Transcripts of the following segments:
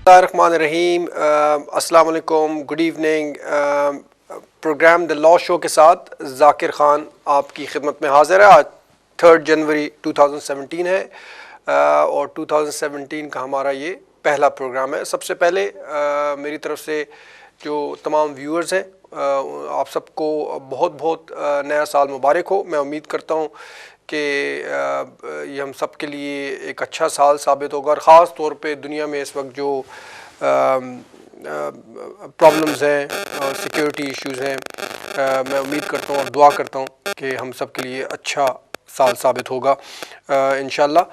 बिस्मिल्लाहिर्रहमानिर्रहीम। अस्सलाम वालेकुम, good evening. Program the law show के साथ ज़ाकिर ख़ान आपकी खिदमत में हाज़िर है। आज 3 जनवरी 2017 है और 2017 का हमारा ये पहला प्रोग्राम है। सबसे पहले मेरी तरफ से जो तमाम व्यूअर्स हैं आप सबको बहुत बहुत नया साल मुबारक हो। मैं उम्मीद करता हूँ कि ये हम सब के लिए एक अच्छा साल साबित होगा और ख़ास तौर पे दुनिया में इस वक्त जो प्रॉब्लम्स हैं और सिक्योरिटी इश्यूज़ हैं, मैं उम्मीद करता हूँ और दुआ करता हूँ कि हम सब के लिए अच्छा साल साबित होगा इंशाल्लाह।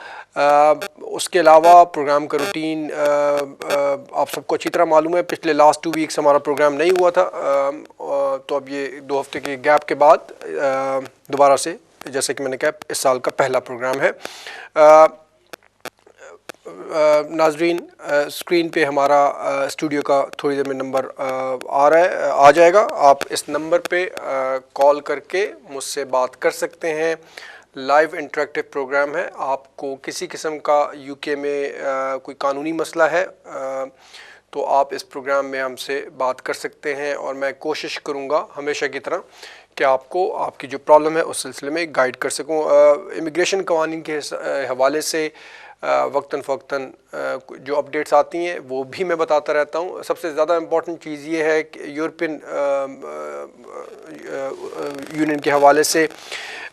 उसके अलावा प्रोग्राम का रूटीन आप सबको अच्छी तरह मालूम है। पिछले लास्ट 2 वीक्स हमारा प्रोग्राम नहीं हुआ था, तो अब ये 2 हफ्ते के गैप के बाद दोबारा से, जैसे कि मैंने कहा, इस साल का पहला प्रोग्राम है। नाजरीन, स्क्रीन पे हमारा स्टूडियो का थोड़ी देर में नंबर आ जाएगा। आप इस नंबर पे कॉल करके मुझसे बात कर सकते हैं। लाइव इंटरेक्टिव प्रोग्राम है। आपको किसी किस्म का यूके में कोई कानूनी मसला है तो आप इस प्रोग्राम में हमसे बात कर सकते हैं और मैं कोशिश करूँगा हमेशा की तरह कि आपको आपकी जो प्रॉब्लम है उस सिलसिले में गाइड कर सकूँ। इमिग्रेशन कवानीन के हवाले से वक्तन फ़वक्तन जो अपडेट्स आती हैं वो भी मैं बताता रहता हूँ। सबसे ज़्यादा इम्पॉर्टेंट चीज़ ये है कि यूरोपियन यूनियन के हवाले से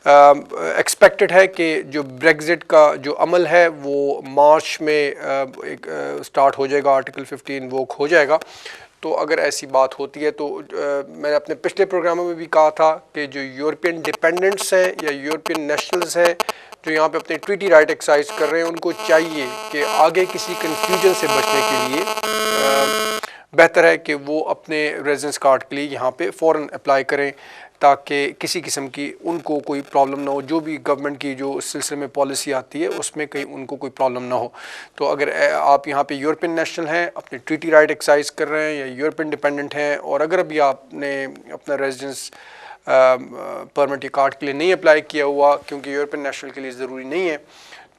एक्सपेक्टेड है कि जो ब्रेग्ज़िट का जो अमल है वो मार्च में एक स्टार्ट हो जाएगा, आर्टिकल 15 वोक हो जाएगा। तो अगर ऐसी बात होती है तो मैंने अपने पिछले प्रोग्रामों में भी कहा था कि जो यूरोपियन डिपेंडेंट्स हैं या यूरोपियन नेशनल्स हैं जो यहाँ पे अपने ट्रीटी राइट एक्सरसाइज कर रहे हैं, उनको चाहिए कि आगे किसी कन्फ्यूजन से बचने के लिए बेहतर है कि वो अपने रेजिडेंस कार्ड के लिए यहाँ पे फ़ौरन अप्लाई करें ताकि किसी किस्म की उनको कोई प्रॉब्लम ना हो। जो भी गवर्नमेंट की जो इस सिलसिले में पॉलिसी आती है उसमें कहीं उनको कोई प्रॉब्लम ना हो। तो अगर आप यहाँ पे यूरोपियन नेशनल हैं, अपने ट्रीटी राइट एक्सरसाइज कर रहे हैं या यूरोपियन डिपेंडेंट हैं और अगर अभी आपने अपना रेजिडेंस परमिट या कार्ड के लिए नहीं अप्लाई किया हुआ क्योंकि यूरोपियन नेशनल के लिए ज़रूरी नहीं है,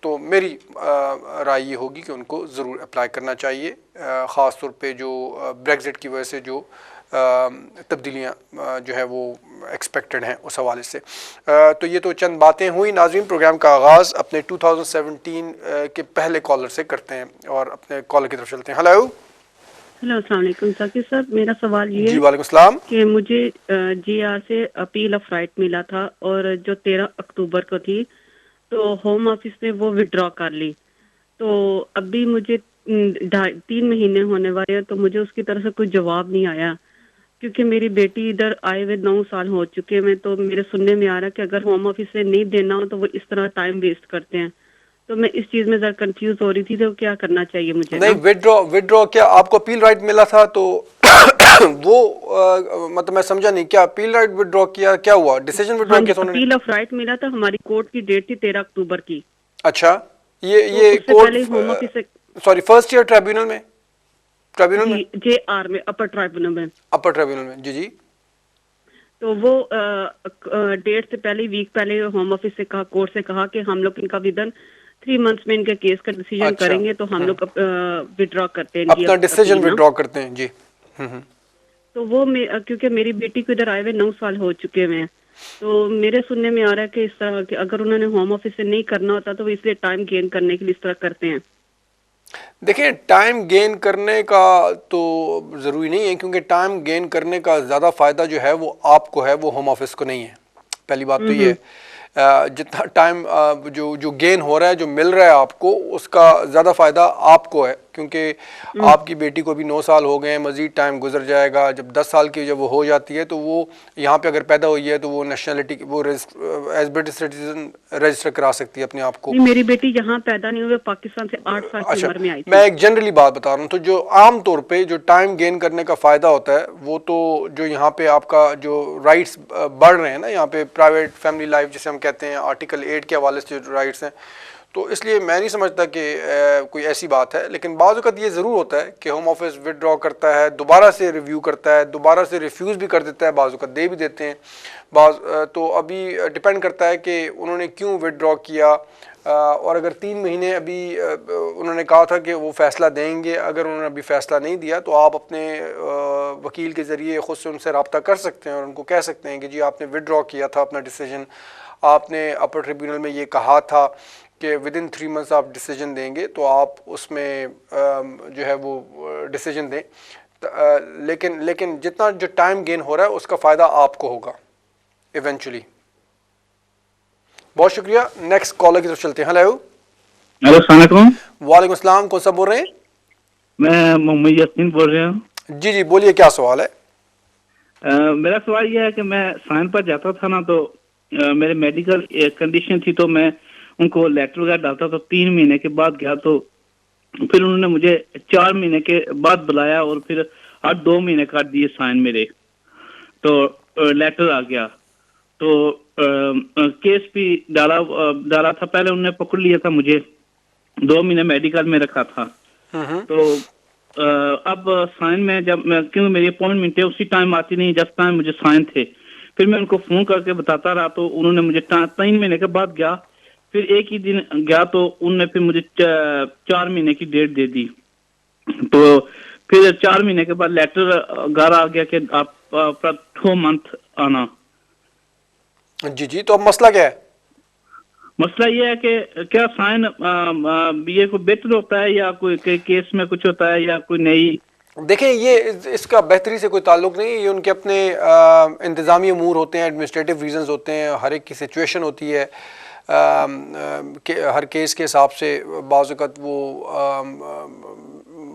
तो मेरी राय ये होगी कि उनको ज़रूर अप्लाई करना चाहिए, ख़ास तौर पे जो ब्रेग्ज़िट की वजह से जो तब्दीलियाँ जो है वो एक्सपेक्टेड हैं उस हवाले से। तो ये तो चंद बातें हुई। नाज़रीन, प्रोग्राम का आगाज़ अपने 2017 के पहले कॉलर से करते हैं और अपने कॉलर की तरफ चलते हैं। हेलो अस्सलाम वालेकुम ज़ाकिर साहब, मेरा सवाल ये जी। वालेकुम सलाम। कि मुझे जीआर से अपील ऑफ राइट मिला था और जो 13 अक्टूबर को थी तो होम ऑफिस ने वो विड्रॉ कर ली। तो अभी मुझे 3 महीने होने वाले हैं तो मुझे उसकी तरफ से कोई जवाब नहीं आया क्योंकि मेरी बेटी इधर आए हुए 9 साल हो चुके हैं। तो मेरे सुनने में आ रहा है कि अगर होम ऑफिस से नहीं देना हो तो वो इस तरह टाइम वेस्ट करते हैं। तो मैं इस चीज़ में ज़रा कंफ्यूज हो रही थी तो क्या करना चाहिए मुझे? नहीं, विड्रॉ क्या आपको अपील राइट मिला था तो वो मतलब मैं समझा नहीं, क्या अपील राइट विड्रॉ किया, क्या हुआ? डिसीजन विड्रॉ किया? अपील ऑफ राइट मिला था, हमारी कोर्ट की डेट थी 13 अक्टूबर की। अच्छा, ये तो कोर्ट होम ऑफिस से सॉरी फर्स्ट ईयर ट्राइब्यूनल में JR में अपर ट्राइब्यूनल में जी जी। तो वो डेट से पहले, वीक पहले होम ऑफिस से कहा, कोर्ट से कहा कि हम लोग इनका विदन 3 मंथ्स में इनके केस का डिसीजन करेंगे तो हम लोग विड्रॉ करते हैं, अपना डिसीजन विड्रॉ करते हैं जी। तो वो क्योंकि मेरी बेटी को इधर आए हुए 9 साल हो चुके हैं तो मेरे सुनने में आ रहा है कि इस तरह कि अगर उन्होंने होम ऑफिस से नहीं करना होता तो वो इसलिए टाइम गेन करने के लिए इस तरह करते हैं। देखिए, टाइम गेन करने का तो ज़रूरी नहीं है क्योंकि टाइम गेन करने का ज़्यादा फ़ायदा जो है वो आपको है, वो होम ऑफिस को नहीं है। पहली बात तो ये है जितना टाइम जो गेन हो रहा है, जो मिल रहा है आपको, उसका ज़्यादा फ़ायदा आपको है क्योंकि आपकी बेटी को भी 9 साल हो गए हैं, मज़ीद टाइम गुजर जाएगा। जब 10 साल की जब वो हो जाती है तो वो यहाँ पे अगर पैदा हुई है तो वो नेशनलिटी वो एज ब्रिटिश सिटीजन रजिस्टर करा सकती है अपने आप को। मेरी बेटी यहाँ पैदा नहीं हुई, पाकिस्तान से 8 साल की उम्र में आई थी। मैं एक जनरली बात बता रहा हूँ। तो जो आम तौर पे जो टाइम गेन करने का फ़ायदा होता है वो तो जो यहाँ पे आपका जो राइट्स बढ़ रहे हैं ना, यहाँ पे प्राइवेट फैमिली लाइफ जिसे हम कहते हैं, आर्टिकल 8 के हवाले से जो राइट्स हैं, तो इसलिए मैं नहीं समझता कि कोई ऐसी बात है। लेकिन बाज़ वक़्त ये ज़रूर होता है कि होम ऑफिस विड्रॉ करता है, दोबारा से रिव्यू करता है, दोबारा से रिफ्यूज़ भी कर देता है, बाज़ वक़्त दे भी देते हैं तो अभी डिपेंड करता है कि उन्होंने क्यों विड्रॉ किया, और अगर 3 महीने अभी उन्होंने कहा था कि वो फ़ैसला देंगे, अगर उन्होंने अभी फ़ैसला नहीं दिया तो आप अपने वकील के ज़रिए ख़ुद से उनसे रब्ता कर सकते हैं और उनको कह सकते हैं कि जी आपने विड्रॉ किया था अपना डिसीजन, आपने अपर ट्रिब्यूनल में ये कहा था कि विद इन 3 मंथ्स आप डिसीजन देंगे, तो आप उसमें जो है वो डिसीजन दें। लेकिन जितना जो टाइम गेन हो रहा है उसका फ़ायदा आपको होगा इवेंचुअली। बहुत शुक्रिया। नेक्स्ट कॉलर की तरफ चलते हैं। हेलो अस्सलाम वालेकुम। वालेकुम सलाम। कौन सा बोल रहे हैं? मैं मोहम्मद यासीन बोल रहा हूँ। जी जी बोलिए, क्या सवाल है? मेरा सवाल यह है कि मैं साइन पर जाता था ना, तो मेरे मेडिकल कंडीशन थी, तो मैं उनको लेटर वगैरह डालता था। 3 महीने के बाद गया तो फिर उन्होंने मुझे 4 महीने के बाद बुलाया और फिर 2 महीने काट दिए साइन मेरे, तो लेटर आ गया। तो केस भी डाला था। पहले उन्होंने पकड़ लिया था मुझे, 2 महीने मेडिकल में रखा था। तो अब साइन में जब क्योंकि मेरी अपॉइंटमेंट है उसी टाइम आती नहीं जब टाइम मुझे साइन थे। फिर मैं उनको फोन करके बताता रहा, तो उन्होंने मुझे 3 महीने के बाद गया, फिर एक ही दिन गया तो उन्होंने फिर मुझे 4 महीने की डेट दे दी। तो फिर 4 महीने के बाद लेटर घर आ गया कि आप 2 मंथ आना। जी जी, तो अब मसला क्या है? मसला ये है कि क्या साइन ये कोई बेहतर होता है या कोई केस में कुछ होता है या कोई नई? देखें, ये इसका बेहतरी से कोई ताल्लुक नहीं है। ये उनके अपने इंतज़ामी अमूर होते हैं, एडमिनिस्ट्रेटिव रीजंस होते हैं, हर एक की सिचुएशन होती है। हर केस के हिसाब से बाज़ वक़्त वो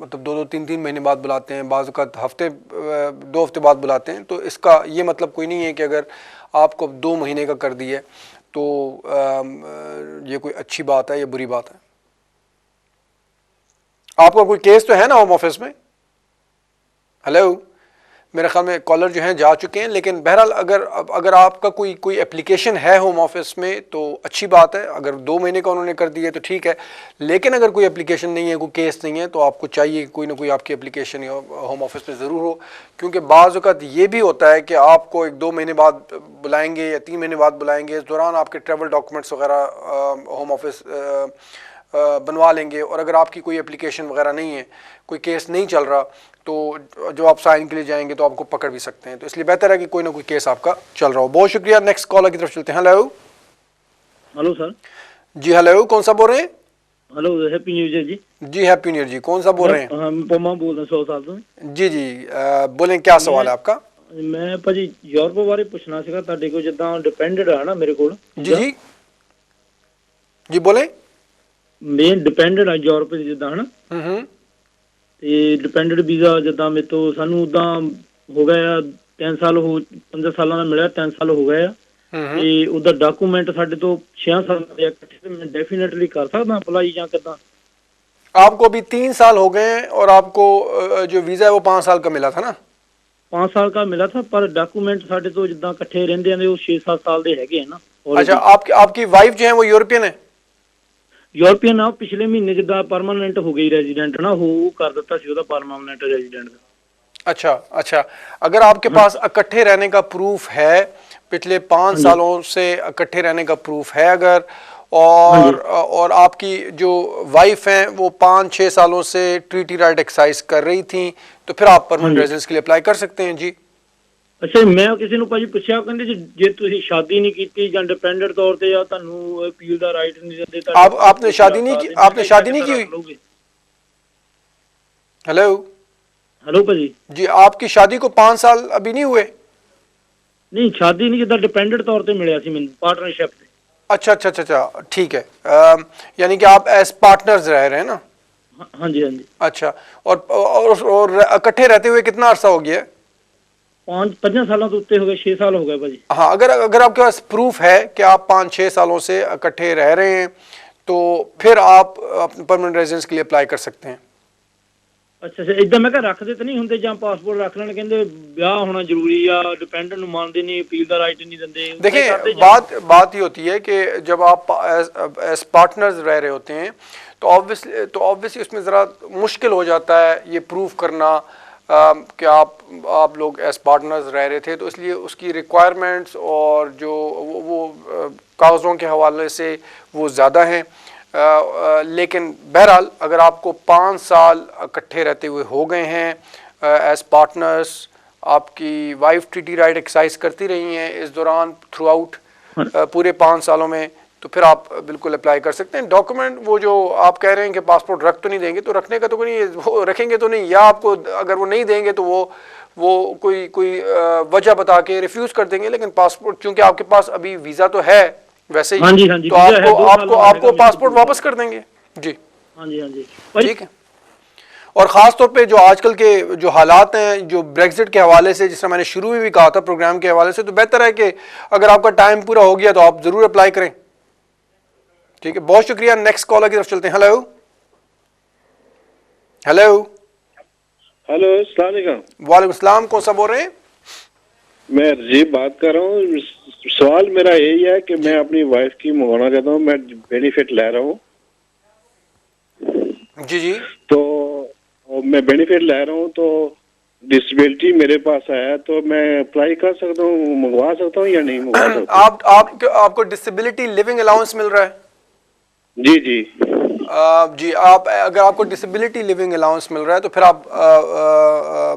मतलब 2-3 महीने बाद बुलाते हैं, बाज़ वक़्त 2 हफ्ते बाद बुलाते हैं। तो इसका ये मतलब कोई नहीं है कि अगर आपको 2 महीने का कर दिया तो ये कोई अच्छी बात है या बुरी बात है। आपका कोई केस तो है ना होम ऑफिस में? हेलो, मेरे ख्याल में कॉलर जो हैं जा चुके हैं, लेकिन बहरहाल अगर आपका कोई एप्लीकेशन है होम ऑफिस में तो अच्छी बात है। अगर 2 महीने का उन्होंने कर दिया तो ठीक है, लेकिन अगर कोई एप्लीकेशन नहीं है, कोई केस नहीं है, तो आपको चाहिए कोई ना कोई आपकी एप्लीकेशन होम ऑफिस में ज़रूर हो। क्योंकि बाज़ वक़्त ये भी होता है कि आपको 1-2 महीने बाद बुलाएंगे या 3 महीने बाद बुलाएंगे, इस दौरान आपके ट्रैवल डॉक्यूमेंट्स वगैरह होम ऑफिस बनवा लेंगे, और अगर आपकी कोई एप्लीकेशन वगैरह नहीं है, कोई केस नहीं चल रहा, तो जो आप साइन के लिए जाएंगे तो आपको पकड़ भी सकते हैं। तो इसलिए बेहतर है कि कोई ना कोई केस आपका चल रहा हो। बहुत शुक्रिया। नेक्स्ट कॉलर की तरफ चलते हैं। Hello hello sir. जी हेलो, कौन सा बोल रहे हैं? हेलो, हैप्पी न्यू ईयर जी। जी हैप्पी न्यू ईयर जी। कौन सा बोल रहे हैं? हम पमा बोल रहे हैं 100 साल से। जी जी बोलें, क्या सवाल है आपका? मैं भाजी यूरोप बारे पुछना ਸੀਗਾ ਤੁਹਾਡੇ ਕੋਲ, ਜਿੱਦਾਂ ਡਿਪੈਂਡਡ ਆ ਨਾ ਮੇਰੇ ਕੋਲ। जी जी जी बोलें। ਮੈਂ ਡਿਪੈਂਡਡ ਆ यूरोप ਦੇ ਜਿੱਦਾਂ ਹਨਾ, ਤੇ ਡਿਪੈਂਡਡ ਵੀਜ਼ਾ ਜਿੱਦਾਂ ਮੇਰੇ ਤੋਂ ਸਾਨੂੰ ਉਦਾਂ ਹੋ ਗਿਆ 3 ਸਾਲ 15 ਸਾਲਾਂ ਦਾ ਮਿਲਿਆ, 3 ਸਾਲ ਹੋ ਗਏ ਆ। ਤੇ ਉਹਦਾ ਡਾਕੂਮੈਂਟ ਸਾਡੇ ਤੋਂ 6 ਸਾਲ ਦੇ ਇਕੱਠੇ, ਤੇ ਮੈਂ ਡੈਫੀਨਿਟਲੀ ਕਰ ਸਕਦਾ ਅਪਲਾਈ ਜਾਂ ਕਿੱਦਾਂ? आपको अभी 3 साल हो गए हैं और आपको जो वीज़ा है वो 5 साल का मिला था ना? 5 साल का मिला था, पर डॉक्यूमेंट ਸਾਡੇ ਤੋਂ ਜਿੱਦਾਂ ਇਕੱਠੇ ਰਹਿੰਦੇ ਆਂ ਉਹ 6-7 ਸਾਲ ਦੇ ਹੈਗੇ ਆ ਨਾ। अच्छा, आपकी वाइफ जो है वो यूरोपियन है? यूरोपियन ਆ। ਪਿਛਲੇ ਮਹੀਨੇ ਜਿੱਦਾਂ ਪਰਮਾਨੈਂਟ ਹੋ ਗਈ ਰੈਜ਼ੀਡੈਂਟ ਨਾ, ਉਹ ਕਰ ਦਿੱਤਾ ਸੀ ਉਹਦਾ ਪਰਮਾਨੈਂਟ ਰੈਜ਼ੀਡੈਂਟ ਦਾ। अच्छा अच्छा, अगर आपके पास इकट्ठे रहने का प्रूफ है, पिछले 5 सालों से इकट्ठे रहने का प्रूफ है अगर, और आपकी जो वाइफ हैं वो 5-6 सालों से ट्रीटी राइट एक्सरसाइज कर रही थी, तो फिर आप परमानेंट रेजिडेंस के लिए अप्लाई कर सकते हैं जी। ਅੱਛਾ, ਮੈਂ ਕਿਸੇ ਨੂੰ ਭਾਜੀ ਪੁੱਛਿਆ, ਕਹਿੰਦੇ ਜੇ ਤੁਸੀਂ ਸ਼ਾਦੀ ਨਹੀਂ ਕੀਤੀ ਜਾਂ ਡਿਪੈਂਡੈਂਟ ਤੌਰ ਤੇ ਆ, ਤੁਹਾਨੂੰ ਅਪੀਲ ਦਾ ਰਾਈਟ ਨਹੀਂ ਦਿੰਦੇ। आपने शादी नहीं की हुई? हेलो हेलो भाजी जी, आपकी शादी को 5 साल अभी नहीं हुए? नहीं, शादी नहीं, जिदा डिपेंडेंट तौर पे मिला सी मैंने पार्टनरशिप पे। अच्छा अच्छा अच्छा अच्छा, ठीक है। यानी कि आप एज पार्टनर्स रह रहे हैं ना? हाँ जी हाँ जी। अच्छा, और इकट्ठे रहते हुए कितना अरसा हो गया? 5 सालों तो उत्ते हो गए, 6 साल हो गए भाजी। हाँ, अगर आपके पास प्रूफ है कि आप 5-6 सालों से इकट्ठे रह रहे हैं, तो फिर आप परमानेंट रेजिडेंस के लिए अप्लाई कर सकते हैं। ਅੱਛਾ ਅੱਛਾ, ਇਦਾਂ ਮੈਂ ਕਿਹਾ ਰੱਖਦੇ ਤਾਂ ਨਹੀਂ ਹੁੰਦੇ, ਜਾਂ ਪਾਸਪੋਰਟ ਰੱਖ ਲੈਣ, ਕਹਿੰਦੇ ਵਿਆਹ ਹੋਣਾ ਜ਼ਰੂਰੀ ਆ, डिपेंडेंट ਨੂੰ ਮੰਨਦੇ नहीं, अपील ਦਾ राइट नहीं ਦਿੰਦੇ। देखिए, बात ये होती है कि जब आप एज पार्टनर्स रह रहे होते हैं तो ऑब्वियसली उसमें ज़रा मुश्किल हो जाता है ये प्रूफ करना कि आप लोग एज पार्टनर्स रह रहे थे, तो इसलिए उसकी रिक्वायरमेंट्स और जो वो कागज़ों के हवाले से वो ज़्यादा हैं। लेकिन बहरहाल अगर आपको 5 साल इकट्ठे रहते हुए हो गए हैं एज पार्टनर्स, आपकी वाइफ टीटी राइट एक्सरसाइज करती रही हैं इस दौरान थ्रू आउट पूरे 5 सालों में, तो फिर आप बिल्कुल अप्लाई कर सकते हैं। डॉक्यूमेंट वो जो आप कह रहे हैं कि पासपोर्ट रख तो नहीं देंगे, तो रखने का तो कोई नहीं, वो रखेंगे तो नहीं, या आपको अगर वो नहीं देंगे तो वो कोई वजह बता के रिफ्यूज़ कर देंगे। लेकिन पासपोर्ट चूंकि आपके पास अभी वीज़ा तो है वैसे ही, हाँ जी, हाँ जी, तो वीज़ा है, 2 साल आपको का आपको रहेगा, पासपोर्ट वापस कर देंगे जी। हाँ जी, हाँ जी। ठीक है। और ख़ास तौर पे जो आजकल के जो हालात हैं जो ब्रेक्जिट के हवाले से, जिस तरह मैंने शुरू में भी कहा था प्रोग्राम के हवाले से, तो बेहतर है कि अगर आपका टाइम पूरा हो गया तो आप ज़रूर अप्लाई करें। ठीक है, बहुत शुक्रिया। नेक्स्ट कॉलर की तरफ चलते हैं। हेलो हेलो हेलो, अस्सलाम वालेकुम। वालेकुम सलाम, कौन सा बोल रहे हैं? मैं रजीब बात कर रहा हूँ। सवाल मेरा यही है कि मैं अपनी वाइफ की मंगवाना चाहता हूँ, मैं बेनिफिट ले रहा हूँ। जी जी। तो मैं बेनिफिट ले रहा हूँ, तो डिसेबिलिटी मेरे पास है, तो मैं अप्लाई कर सकता हूँ, मंगवा सकता हूँ या नहीं मंगवा सकता? आपको डिसेबिलिटी लिविंग अलाउंस मिल रहा है? जी जी। जी, आप अगर आपको डिसेबिलिटी लिविंग अलाउंस मिल रहा है तो फिर आप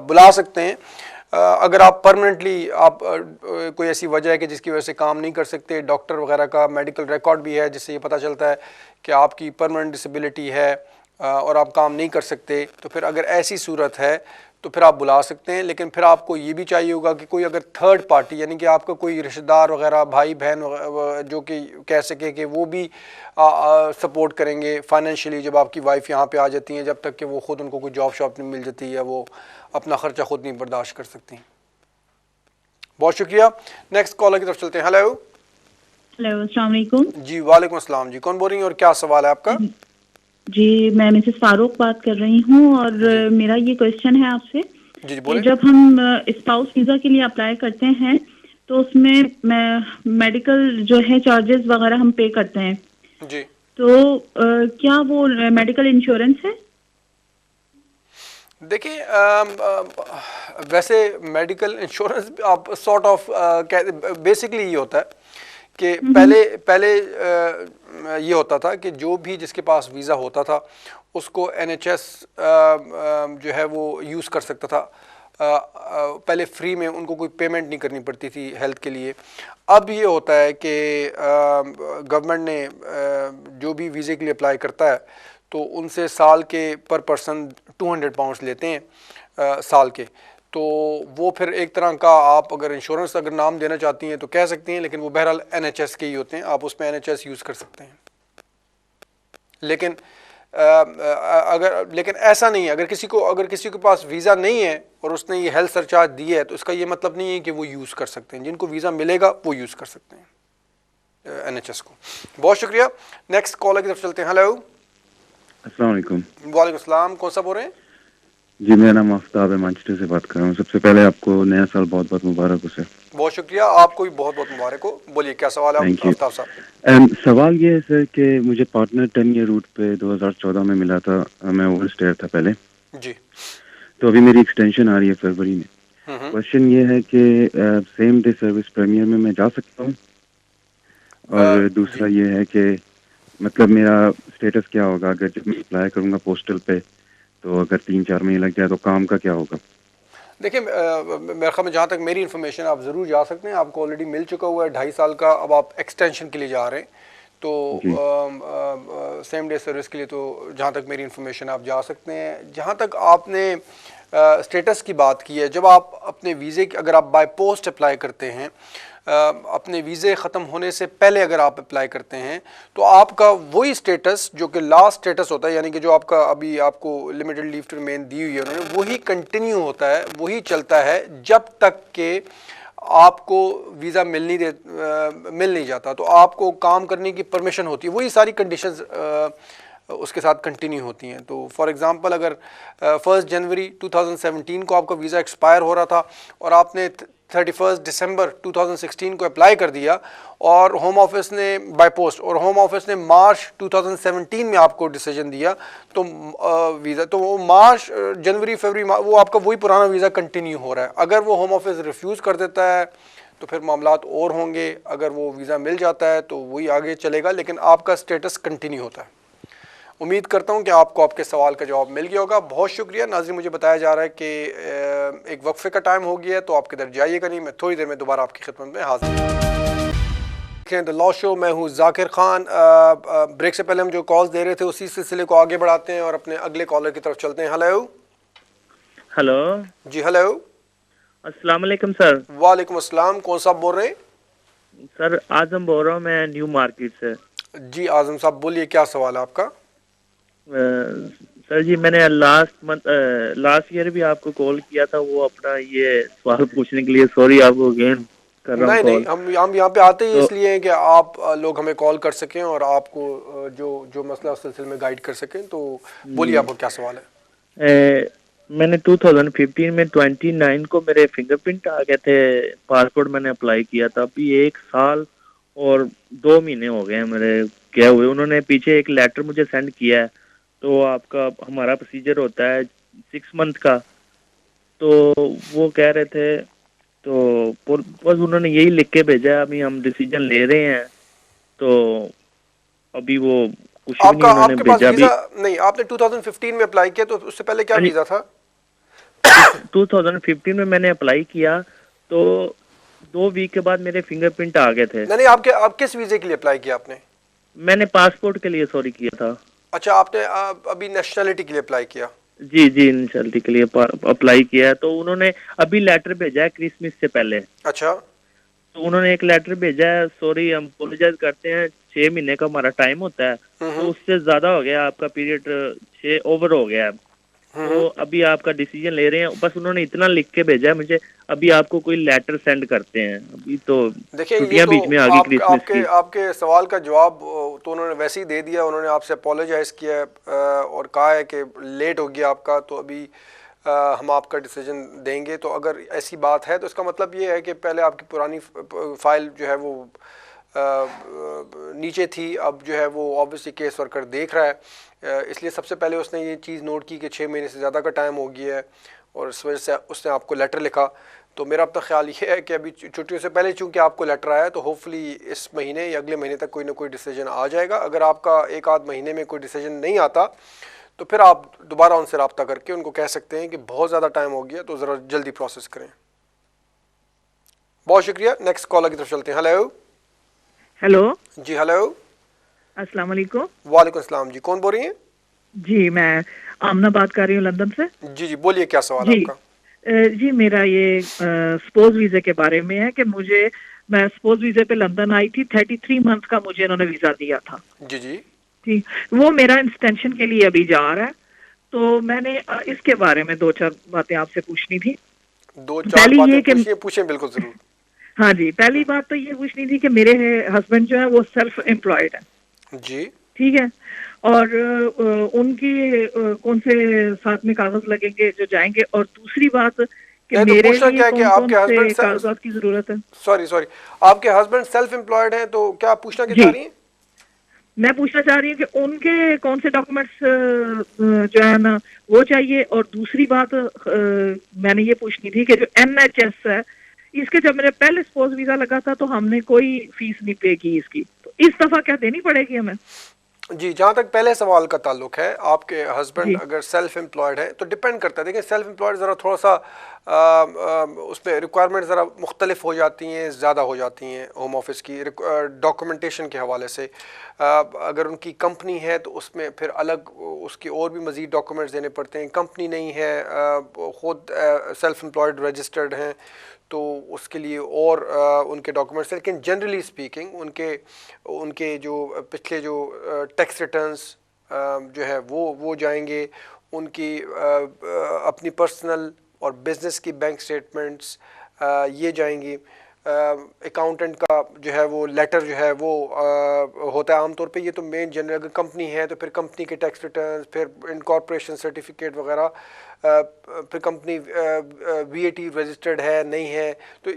बुला सकते हैं। अगर आप परमानेंटली कोई ऐसी वजह है कि जिसकी वजह से काम नहीं कर सकते, डॉक्टर वगैरह का मेडिकल रिकॉर्ड भी है जिससे ये पता चलता है कि आपकी परमानेंट डिसेबिलिटी है और आप काम नहीं कर सकते, तो फिर अगर ऐसी सूरत है तो फिर आप बुला सकते हैं। लेकिन फिर आपको ये भी चाहिए होगा कि कोई अगर थर्ड पार्टी, यानी कि आपका कोई रिश्तेदार वगैरह, भाई बहन जो कि कह सके कि वो भी सपोर्ट करेंगे फाइनेंशियली जब आपकी वाइफ यहाँ पे आ जाती हैं, जब तक कि वो ख़ुद उनको कोई जॉब शॉप नहीं मिल जाती या वो अपना ख़र्चा ख़ुद नहीं बर्दाश्त कर सकती। बहुत शुक्रिया। नेक्स्ट कॉलर की तरफ चलते हैं। हेलो हेलो, अस्सलाम वालेकुम। जी, वालेकुम अस्सलाम जी, कौन बोल रही हैं और क्या सवाल है आपका? जी, मैं मिसेस फारूक बात कर रही हूँ और मेरा ये क्वेश्चन है आपसे जी जी, कि बोले। जब हम स्पाउस वीज़ा के लिए अप्लाई करते हैं तो उसमें मेडिकल जो है चार्जेस वगैरह हम पे करते हैं, जी, तो क्या वो मेडिकल इंश्योरेंस है? देखिए वैसे मेडिकल इंश्योरेंस आप सॉर्ट ऑफ बेसिकली ये होता है कि पहले ये होता था कि जो भी जिसके पास वीज़ा होता था उसको NHS जो है वो यूज़ कर सकता था। पहले फ्री में उनको कोई पेमेंट नहीं करनी पड़ती थी हेल्थ के लिए। अब ये होता है कि गवर्नमेंट ने जो भी वीज़े के लिए अप्लाई करता है तो उनसे साल के पर पर्सन 200 पाउंड्स लेते हैं साल के। तो वो फिर एक तरह का, आप अगर इंश्योरेंस अगर नाम देना चाहती हैं तो कह सकती हैं, लेकिन वो बहरहाल NHS के ही होते हैं, आप उसमें NHS यूज़ कर सकते हैं। लेकिन लेकिन ऐसा नहीं है, अगर किसी के पास वीज़ा नहीं है और उसने ये हेल्थ सरचार्ज दी है तो इसका ये मतलब नहीं है कि वो यूज़ कर सकते हैं। जिनको वीज़ा मिलेगा वो यूज़ कर सकते हैं NHS को। बहुत शुक्रिया। नेक्स्ट कॉलर की तरफ चलते हैं। हेलो अस्सलाम वालेकुम। वालेकुम सलाम, कौन सा बोल रहे हैं? जी, मेरा नाम आफ्ताब है, मैनचेस्टर से बात कर रहा हूँ। सबसे पहले आपको नया साल बहुत बहुत मुबारक हो सर। बहुत शुक्रिया, आपको भी बहुत बहुत मुबारक हो। बोलिए क्या सवाल है आफ्ताब साहब? सवाल ये है सर कि मुझे पार्टनर 10 ईयर रूट पे 2014 में मिला था। मैं ओवरस्टेयर था पहले जी। तो अभी मेरी एक्सटेंशन आ रही है फरवरी में। क्वेश्चन ये है कि सेम डे सर्विस प्रीमियर में मैं जा सकता हूँ, और दूसरा ये है कि मतलब मेरा स्टेटस क्या होगा अगर जब मैं अप्लाई करूँगा पोस्टल पे, तो अगर 3-4 महीने लग जाए तो काम का क्या होगा? देखिए मेरे ख्याल में जहाँ तक मेरी इन्फॉर्मेशन, आप ज़रूर जा सकते हैं। आपको ऑलरेडी मिल चुका हुआ है 2.5 साल का, अब आप एक्सटेंशन के लिए जा रहे हैं तो सेम डे सर्विस के लिए तो जहाँ तक मेरी इन्फॉर्मेशन आप जा सकते हैं। जहाँ तक आपने स्टेटस की बात की है, जब आप अपने वीज़े अगर आप बाय पोस्ट अप्लाई करते हैं, अपने वीज़े ख़त्म होने से पहले अगर आप अप्लाई करते हैं तो आपका वही स्टेटस जो कि लास्ट स्टेटस होता है, यानी कि जो आपका अभी आपको लिमिटेड लीव टू रिमेन दी हुई है उन्होंने, वही कंटिन्यू होता है, वही चलता है जब तक कि आपको वीज़ा मिल नहीं जाता, तो आपको काम करने की परमिशन होती है। वही सारी कंडीशंस उसके साथ कंटिन्यू होती हैं। तो फॉर एग्ज़ाम्पल अगर 1 जनवरी 2017 को आपका वीज़ा एक्सपायर हो रहा था और आपने 31 दिसंबर 2016 को अप्लाई कर दिया और होम ऑफिस ने बाय पोस्ट और होम ऑफिस ने मार्च 2017 में आपको डिसीजन दिया, तो वीज़ा तो वो मार्च जनवरी फरवरी वो आपका वही पुराना वीज़ा कंटिन्यू हो रहा है। अगर वो होम ऑफिस रिफ्यूज़ कर देता है तो फिर मामलात और होंगे, अगर वो वीज़ा मिल जाता है तो वही आगे चलेगा, लेकिन आपका स्टेटस कंटिन्यू होता है। उम्मीद करता हूं कि आपको आपके सवाल का जवाब मिल गया होगा। बहुत शुक्रिया नाज़रीन, मुझे बताया जा रहा है कि एक वक्फे का टाइम हो गया है, तो आप किधर जाइएगा नहीं, मैं थोड़ी देर में दोबारा आपकी खिदमत में हाजिर द लॉ शो। मैं हूं जाकिर खान। ब्रेक से पहले हम जो कॉल्स दे रहे थे उसी सिलसिले को आगे बढ़ाते हैं और अपने अगले कॉलर की तरफ चलते हैं। हेलो जी, हेलो, अस्सलाम वालेकुम सर। वालेकुम अस्सलाम। कौन साहब बोल रहे हैं? सर आजम बोल रहा हूँ मैं न्यू मार्केट से। जी आजम साहब बोलिए, क्या सवाल है आपका? सर जी मैंने लास्ट ईयर भी आपको कॉल किया था, वो अपना ये सवाल पूछने के लिए। सॉरी आपको अगेन कर रहा हूँ नहीं, हम यहाँ पे आते ही तो, इसलिए हैं कि आप लोग हमें कॉल कर सकें और आपको जो मसला उस सिलसिले में गाइड कर सकें। तो बोलिए आपको क्या सवाल है? मैंने 2015 में 29 को मेरे फिंगरप्रिंट आ गए थे, पासपोर्ट मैंने अप्लाई किया था। अभी 1 साल और 2 महीने हो गए हैं मेरे गए हुए। उन्होंने पीछे एक लेटर मुझे सेंड किया है, तो आपका हमारा प्रोसीजर होता है 6 मंथ का, तो वो कह रहे थे, तो बस उन्होंने यही लिख के भेजा है, अभी हम डिसीजन ले रहे हैं। तो अभी वो कुछ भी नहीं उन्होंने आपके पास भेजा। वीजा नहीं, आपने 2015 में अप्लाई किया, तो उससे पहले क्या वीजा था? 2015 में मैंने अप्लाई किया, तो 2 वीक के बाद मेरे फिंगरप्रिंट आ गए थे। नहीं, आप किस वीजे के लिए अप्लाई किया आपने? मैंने पासपोर्ट के लिए सॉरी किया था। अच्छा, आपने अभी नेशनलिटी के लिए अप्लाई किया? जी नेशनलिटी के लिए अप्लाई किया है। तो उन्होंने अभी लेटर भेजा है क्रिसमस से पहले। अच्छा, तो उन्होंने एक लेटर भेजा है, सॉरी हम अपोलोजाइज करते हैं, 6 महीने का हमारा टाइम होता है, तो उससे ज्यादा हो गया आपका पीरियड, 6 ओवर हो गया है। तो अभी आपका डिसीजन ले रहे हैं, बस उन्होंने इतना लिख के भेजा है मुझे, अभी आपको कोई लेटर सेंड करते हैं। अभी तो छुट्टियां बीच में आ गई क्रिसमस की। आपके सवाल का जवाब तो उन्होंने वैसे ही दे दिया। उन्होंने आपसे अपोलोजाइज किया और कहा है कि लेट हो गया आपका, तो अभी हम आपका डिसीजन देंगे। तो अगर ऐसी बात है तो इसका मतलब ये है कि पहले आपकी पुरानी फाइल जो है वो नीचे थी, अब जो है वो ऑब्वियसली केस वर्कर देख रहा है, इसलिए सबसे पहले उसने ये चीज़ नोट की कि 6 महीने से ज़्यादा का टाइम हो गया है और इस वजह से उसने आपको लेटर लिखा। तो मेरा अपना ख्याल ये है कि अभी छुट्टियों से पहले चूँकि आपको लेटर आया, तो होपफुली इस महीने या अगले महीने तक कोई ना कोई डिसीजन आ जाएगा। अगर आपका 1 आध महीने में कोई डिसीजन नहीं आता तो फिर आप दोबारा उनसे रब्ता करके उनको कह सकते हैं कि बहुत ज़्यादा टाइम हो गया, तो ज़रा जल्दी प्रोसेस करें। बहुत शुक्रिया। नेक्स्ट कॉलर की तरफ चलते हैं। हेलो जी, हेलो, अस्सलाम वालेकुम। वालेकुम अस्सलाम। जी, कौन बोल रही हैं? जी मैं आमना बात कर रही हूँ लंदन से। जी, बोलिए क्या सवाल है आपका? जी मेरा ये स्पोज वीज़े के बारे में है कि मैं स्पोज वीज़े पे लंदन आई थी, 33 मंथ का मुझे इन्होंने वीज़ा दिया था। जी वो मेरा एक्सटेंशन के लिए अभी जा रहा है, तो मैंने इसके बारे में 2-4 बातें आपसे पूछनी थी। 2-4 बातें पूछें, बिल्कुल जरूर। हाँ जी, पहली बात तो ये पूछनी थी कि मेरे हस्बैंड जो है वो सेल्फ एम्प्लॉयड है जी, ठीक है, और उनकी कौन से साथ में कागज लगेंगे जो जाएंगे, और दूसरी बात कि मेरे लिए कौन से कागजात की जरूरत है? सॉरी, आपके हस्बैंड सेल्फ एम्प्लॉयड हैं, तो क्या आप पूछना क्या चाह रही हैं? मैं पूछना चाह रही हूँ कि उनके कौन से डॉक्यूमेंट्स जो है ना वो चाहिए, और दूसरी बात मैंने ये पूछनी थी कि जो NHS है, इसके जब मेरे पहले स्पोज वीजा लगा था तो हमने कोई फीस नहीं पे की इसकी, तो इस दफा क्या देनी पड़ेगी हमें? जी, जहाँ तक पहले सवाल का ताल्लुक है, आपके हस्बैंड अगर सेल्फ एम्प्लॉयड है तो डिपेंड करता है। देखिए, सेल्फ एम्प्लॉयड ज़रा थोड़ा सा उसमें रिक्वायरमेंट ज़रा मुख्तलिफ हो जाती हैं, ज़्यादा हो जाती हैं होम ऑफिस की डॉक्यूमेंटेशन के हवाले से। अगर उनकी कंपनी है तो उसमें फिर अलग उसके और भी मज़ीद डॉक्यूमेंट्स देने पड़ते हैं। कंपनी नहीं है, ख़ुद सेल्फ एम्प्लॉयड रजिस्टर्ड हैं, तो उसके लिए और उनके डॉक्यूमेंट्स। लेकिन जनरली स्पीकिंग उनके जो पिछले जो टैक्स रिटर्न्स जो है वो जाएंगे, उनकी अपनी पर्सनल और बिज़नेस की बैंक स्टेटमेंट्स ये जाएंगी। अकाउंटेंट का जो है वो लेटर जो है वो होता है आमतौर पे। ये तो मेन जनरल, अगर कंपनी है तो फिर कंपनी के टैक्स रिटर्न, फिर इनकॉर्पोरेशन सर्टिफिकेट वगैरह, फिर कंपनी VAT रजिस्टर्ड है नहीं है, तो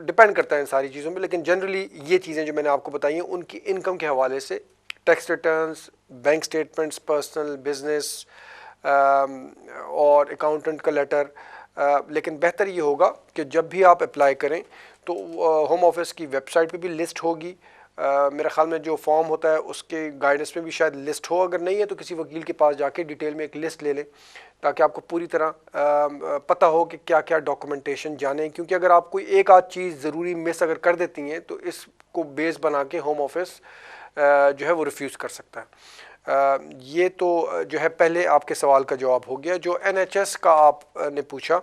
डिपेंड करता है इन सारी चीज़ों में। लेकिन जनरली ये चीज़ें जो मैंने आपको बताई हैं उनकी इनकम के हवाले से tax returns, bank statements, personal, business और अकाउंटेंट का लेटर। लेकिन बेहतर ये होगा कि जब भी आप अप्लाई करें तो होम ऑफिस की वेबसाइट पे भी लिस्ट होगी। मेरे ख्याल में जो फॉर्म होता है उसके गाइडेंस में भी शायद लिस्ट हो, अगर नहीं है तो किसी वकील के पास जाके डिटेल में एक लिस्ट ले लें ताकि आपको पूरी तरह पता हो कि क्या क्या डॉक्यूमेंटेशन जाने। क्योंकि अगर आप कोई एक आध चीज़ ज़रूरी मिस अगर कर देती हैं तो इसको बेस बना के होम ऑफिस जो है वो रिफ्यूज़ कर सकता है। ये तो जो है पहले आपके सवाल का जवाब हो गया। जो NHS का आपने पूछा,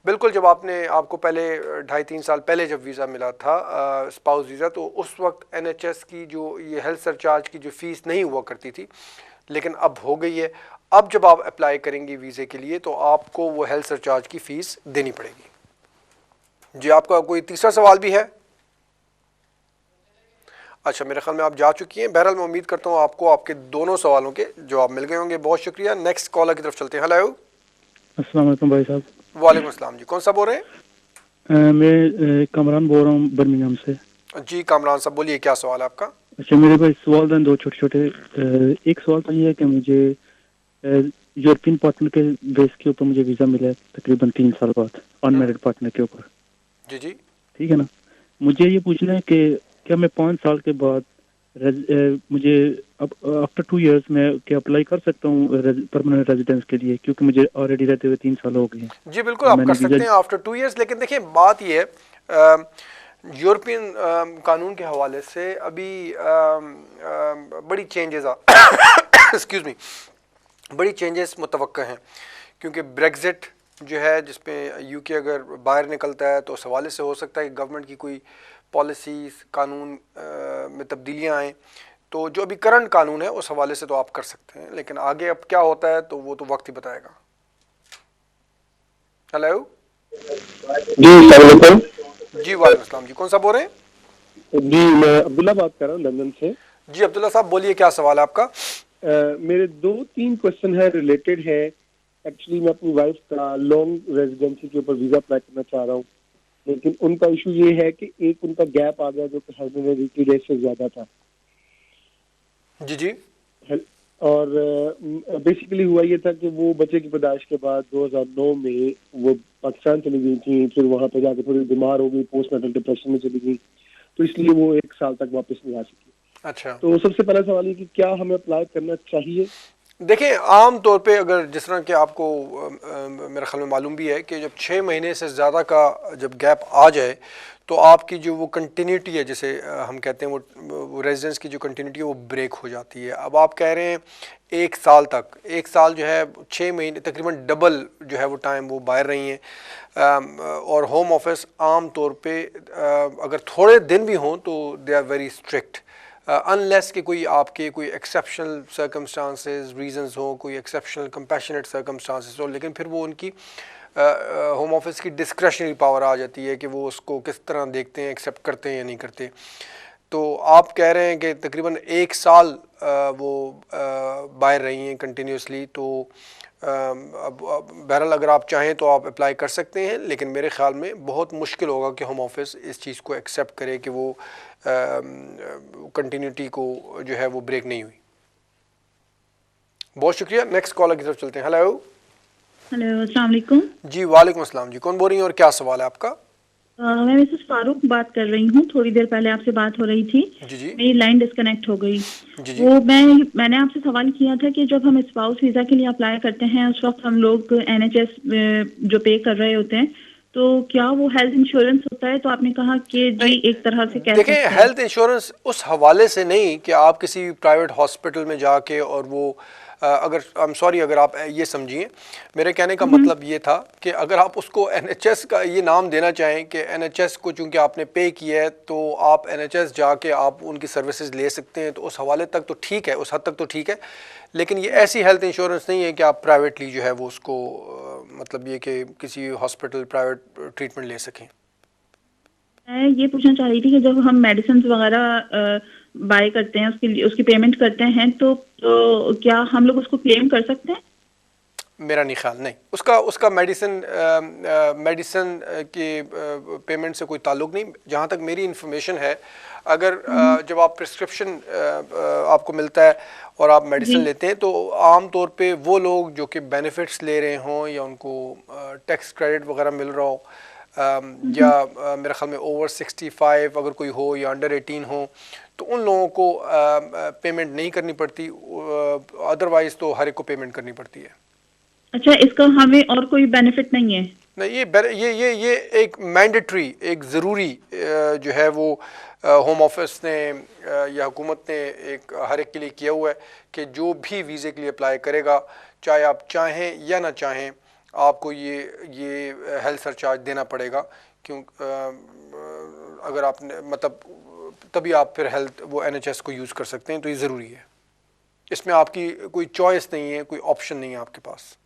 बिल्कुल, जब आपको पहले 2.5-3 साल पहले जब वीज़ा मिला था स्पाउस वीज़ा, तो उस वक्त NHS की जो ये हेल्थ सरचार्ज की जो फ़ीस नहीं हुआ करती थी, लेकिन अब हो गई है। अब जब आप अप्लाई करेंगी वीज़े के लिए तो आपको वो हेल्थ सरचार्ज की फ़ीस देनी पड़ेगी। जी, आपका कोई तीसरा सवाल भी है? अच्छा, मेरे ख्याल में आप जा चुकी हैं। बहरहाल मैं उम्मीद करता हूँ आपको आपके दोनों सवालों के जवाब मिल गए होंगे। बहुत शुक्रिया। नेक्स्ट कॉलर की तरफ चलते हैं। हेलो। अस्सलाम वालेकुम भाई साहब। वालेकुम अस्सलाम जी, कौन सा बोल रहे हैं? मैं कमरान बोल रहा हूँ बर्मिंघम से। जी कामरान साहब, बोलिए क्या सवाल है आपका? अच्छा, मेरे पास सवाल हैं दो छोटे छोटे। एक सवाल तो ये है कि मुझे यूरोपियन पार्टनर के बेस के ऊपर मुझे वीज़ा मिला है तकरीबन 3 साल बाद, अनमैरिड पार्टनर के ऊपर। जी जी, ठीक है ना। मुझे ये पूछना है कि क्या मैं 5 साल के बाद मुझे अब आफ्टर 2 इयर्स में क्या अप्लाई कर सकता हूँ परमानेंट रेजिडेंस के लिए, क्योंकि मुझे ऑलरेडी रहते हुए 3 साल हो गए हैं। जी बिल्कुल आप कर सकते हैं आफ्टर 2 इयर्स। लेकिन देखिए बात ये है, यूरोपियन कानून के हवाले से अभी बड़ी चेंजेस एक्सक्यूज़ मी, बड़ी चेंजेस मुतवक्का हैं। क्योंकि ब्रेग्जिट जो है जिसमें UK अगर बाहर निकलता है तो उस हवाले से हो सकता है कि गवर्नमेंट की कोई पॉलिसीज़ कानून में तब्दीलियाँ आएँ। तो जो अभी करंट कानून है उस हवाले से तो आप कर सकते हैं, लेकिन आगे अब क्या होता है तो वो तो वक्त ही बताएगा। हेलो जी सलाम। जी वालेकुम अस्सलाम जी, कौन सा बोल रहे हैं? जी मैं अब्दुल्ला बात कर रहा हूँ लंदन से। जी अब्दुल्ला साहब बोलिए क्या सवाल है आपका? मेरे 2-3 क्वेश्चन है, रिलेटेड है। एक्चुअली मैं अपनी वाइफ का लॉन्ग रेजिडेंसी के ऊपर वीजा अप्लाई करना चाह रहा हूँ, लेकिन उनका इशू ये है कि एक उनका गैप आ गया जो कि हस्बैंड डेज से ज्यादा था। जी जी। और बेसिकली हुआ ये था कि वो बच्चे की पैदाइश के बाद 2009 में वो पाकिस्तान चली गई थी, फिर वहां पे जाके थोड़ी बीमार हो गई, पोस्टनाटल डिप्रेशन में चली गई, तो इसलिए वो 1 साल तक वापस नहीं आ सकी। अच्छा, तो सबसे पहला सवाल ये कि क्या हमें अप्लाई करना चाहिए? देखिए आम तौर पे अगर जिस तरह के आपको मेरे ख्याल में मालूम भी है कि जब 6 महीने से ज़्यादा का जब गैप आ जाए तो आपकी जो वो कंटिन्यूटी है, जैसे हम कहते हैं वो रेजिडेंस की जो कंटिन्यूटी है वो ब्रेक हो जाती है। अब आप कह रहे हैं 1 साल तक, 1 साल जो है 6 महीने तकरीबन डबल जो है वो टाइम वो बाहर रही हैं। और होम ऑफिस आम तौर पे अगर थोड़े दिन भी हों तो they are very strict, unless कि कोई आपके कोई एक्सेप्शनल सर्कमस्टांसेस रीजंस हो, कोई एक्सेप्शनल कंपैशनेट सर्कमस्टांसेस हो, लेकिन फिर वो उनकी होम ऑफिस की डिस्क्रेशनरी पावर आ जाती है कि वो उसको किस तरह देखते हैं, एक्सेप्ट करते हैं या नहीं करते। तो आप कह रहे हैं कि तकरीबन 1 साल वो बाहर रही हैं कंटिन्यूसली, तो अब बहरहाल अगर आप चाहें तो आप अप्लाई कर सकते हैं, लेकिन मेरे ख्याल में बहुत मुश्किल होगा कि होम ऑफिस इस चीज़ को एक्सेप्ट करे कि वो कंटिन्यूटी को जो है वो ब्रेक नहीं हुई। बहुत शुक्रिया। नेक्स्ट कॉलर की तरफ चलते हैं। हेलो हेलो, अस्सलाम वालेकुम। जी वालेकुम अस्सलाम जी, कौन बोल रही हैं और क्या सवाल है आपका? मैं मिसेस फारूक बात कर रही हूँ। थोड़ी देर पहले आपसे बात हो रही थी, जी जी मेरी लाइन डिस्कनेक्ट हो गई। जी जी। वो मैंने आपसे सवाल किया था कि जब हम स्पाउस वीज़ा के लिए अप्लाई करते हैं उस वक्त हम लोग NHS जो पे कर रहे होते हैं, तो क्या वो हेल्थ इंश्योरेंस होता है? तो आपने कहा कि जी एक तरह से कह सकते देखिए हैं। हेल्थ इंश्योरेंस उस हवाले से नहीं कि आप किसी प्राइवेट हॉस्पिटल में जाके और वो अगर आई एम सॉरी अगर आप ये समझिए, मेरे कहने का मतलब ये था कि अगर आप उसको NHS का ये नाम देना चाहें कि NHS को चूँकि आपने पे किया है तो आप NHS जाके आप उनकी सर्विसेज ले सकते हैं, तो उस हवाले तक तो ठीक है, उस हद तक तो ठीक है। लेकिन ये ऐसी हेल्थ इंश्योरेंस नहीं है कि आप प्राइवेटली जो है वो उसको मतलब ये कि किसी हॉस्पिटल प्राइवेट ट्रीटमेंट ले सकें। मैं ये पूछना चाह रही थी कि जब हम मेडिसिन वगैरह बाय करते हैं, उसकी पेमेंट करते हैं, तो क्या हम लोग उसको क्लेम कर सकते हैं? मेरा नहीं ख्याल, नहीं, उसका मेडिसिन की पेमेंट से कोई ताल्लुक नहीं। जहाँ तक मेरी इन्फॉर्मेशन है, अगर जब आप प्रिस्क्रिप्शन आपको मिलता है और आप मेडिसिन लेते हैं, तो आम तौर पे वो लोग जो कि बेनिफिट्स ले रहे हों या उनको टैक्स क्रेडिट वगैरह मिल रहा हो, या मेरे ख्याल में ओवर 65 अगर कोई हो या अंडर 18 हो, तो उन लोगों को पेमेंट नहीं करनी पड़ती। अदरवाइज़ तो हर एक को पेमेंट करनी पड़ती है। अच्छा, इसका हमें और कोई बेनिफिट नहीं है? नहीं, ये एक मैंडेटरी, एक ज़रूरी जो है वो होम ऑफिस ने या हुकूमत ने एक हर एक के लिए किया हुआ है कि जो भी वीज़े के लिए अप्लाई करेगा, चाहे आप चाहें या ना चाहें, आपको ये हेल्थ सरचार्ज देना पड़ेगा। क्यों अगर आपने मतलब तभी आप फिर हेल्थ वो NHS को यूज़ कर सकते हैं, तो ये ज़रूरी है। इसमें आपकी कोई चॉइस नहीं है, कोई ऑप्शन नहीं है आपके पास।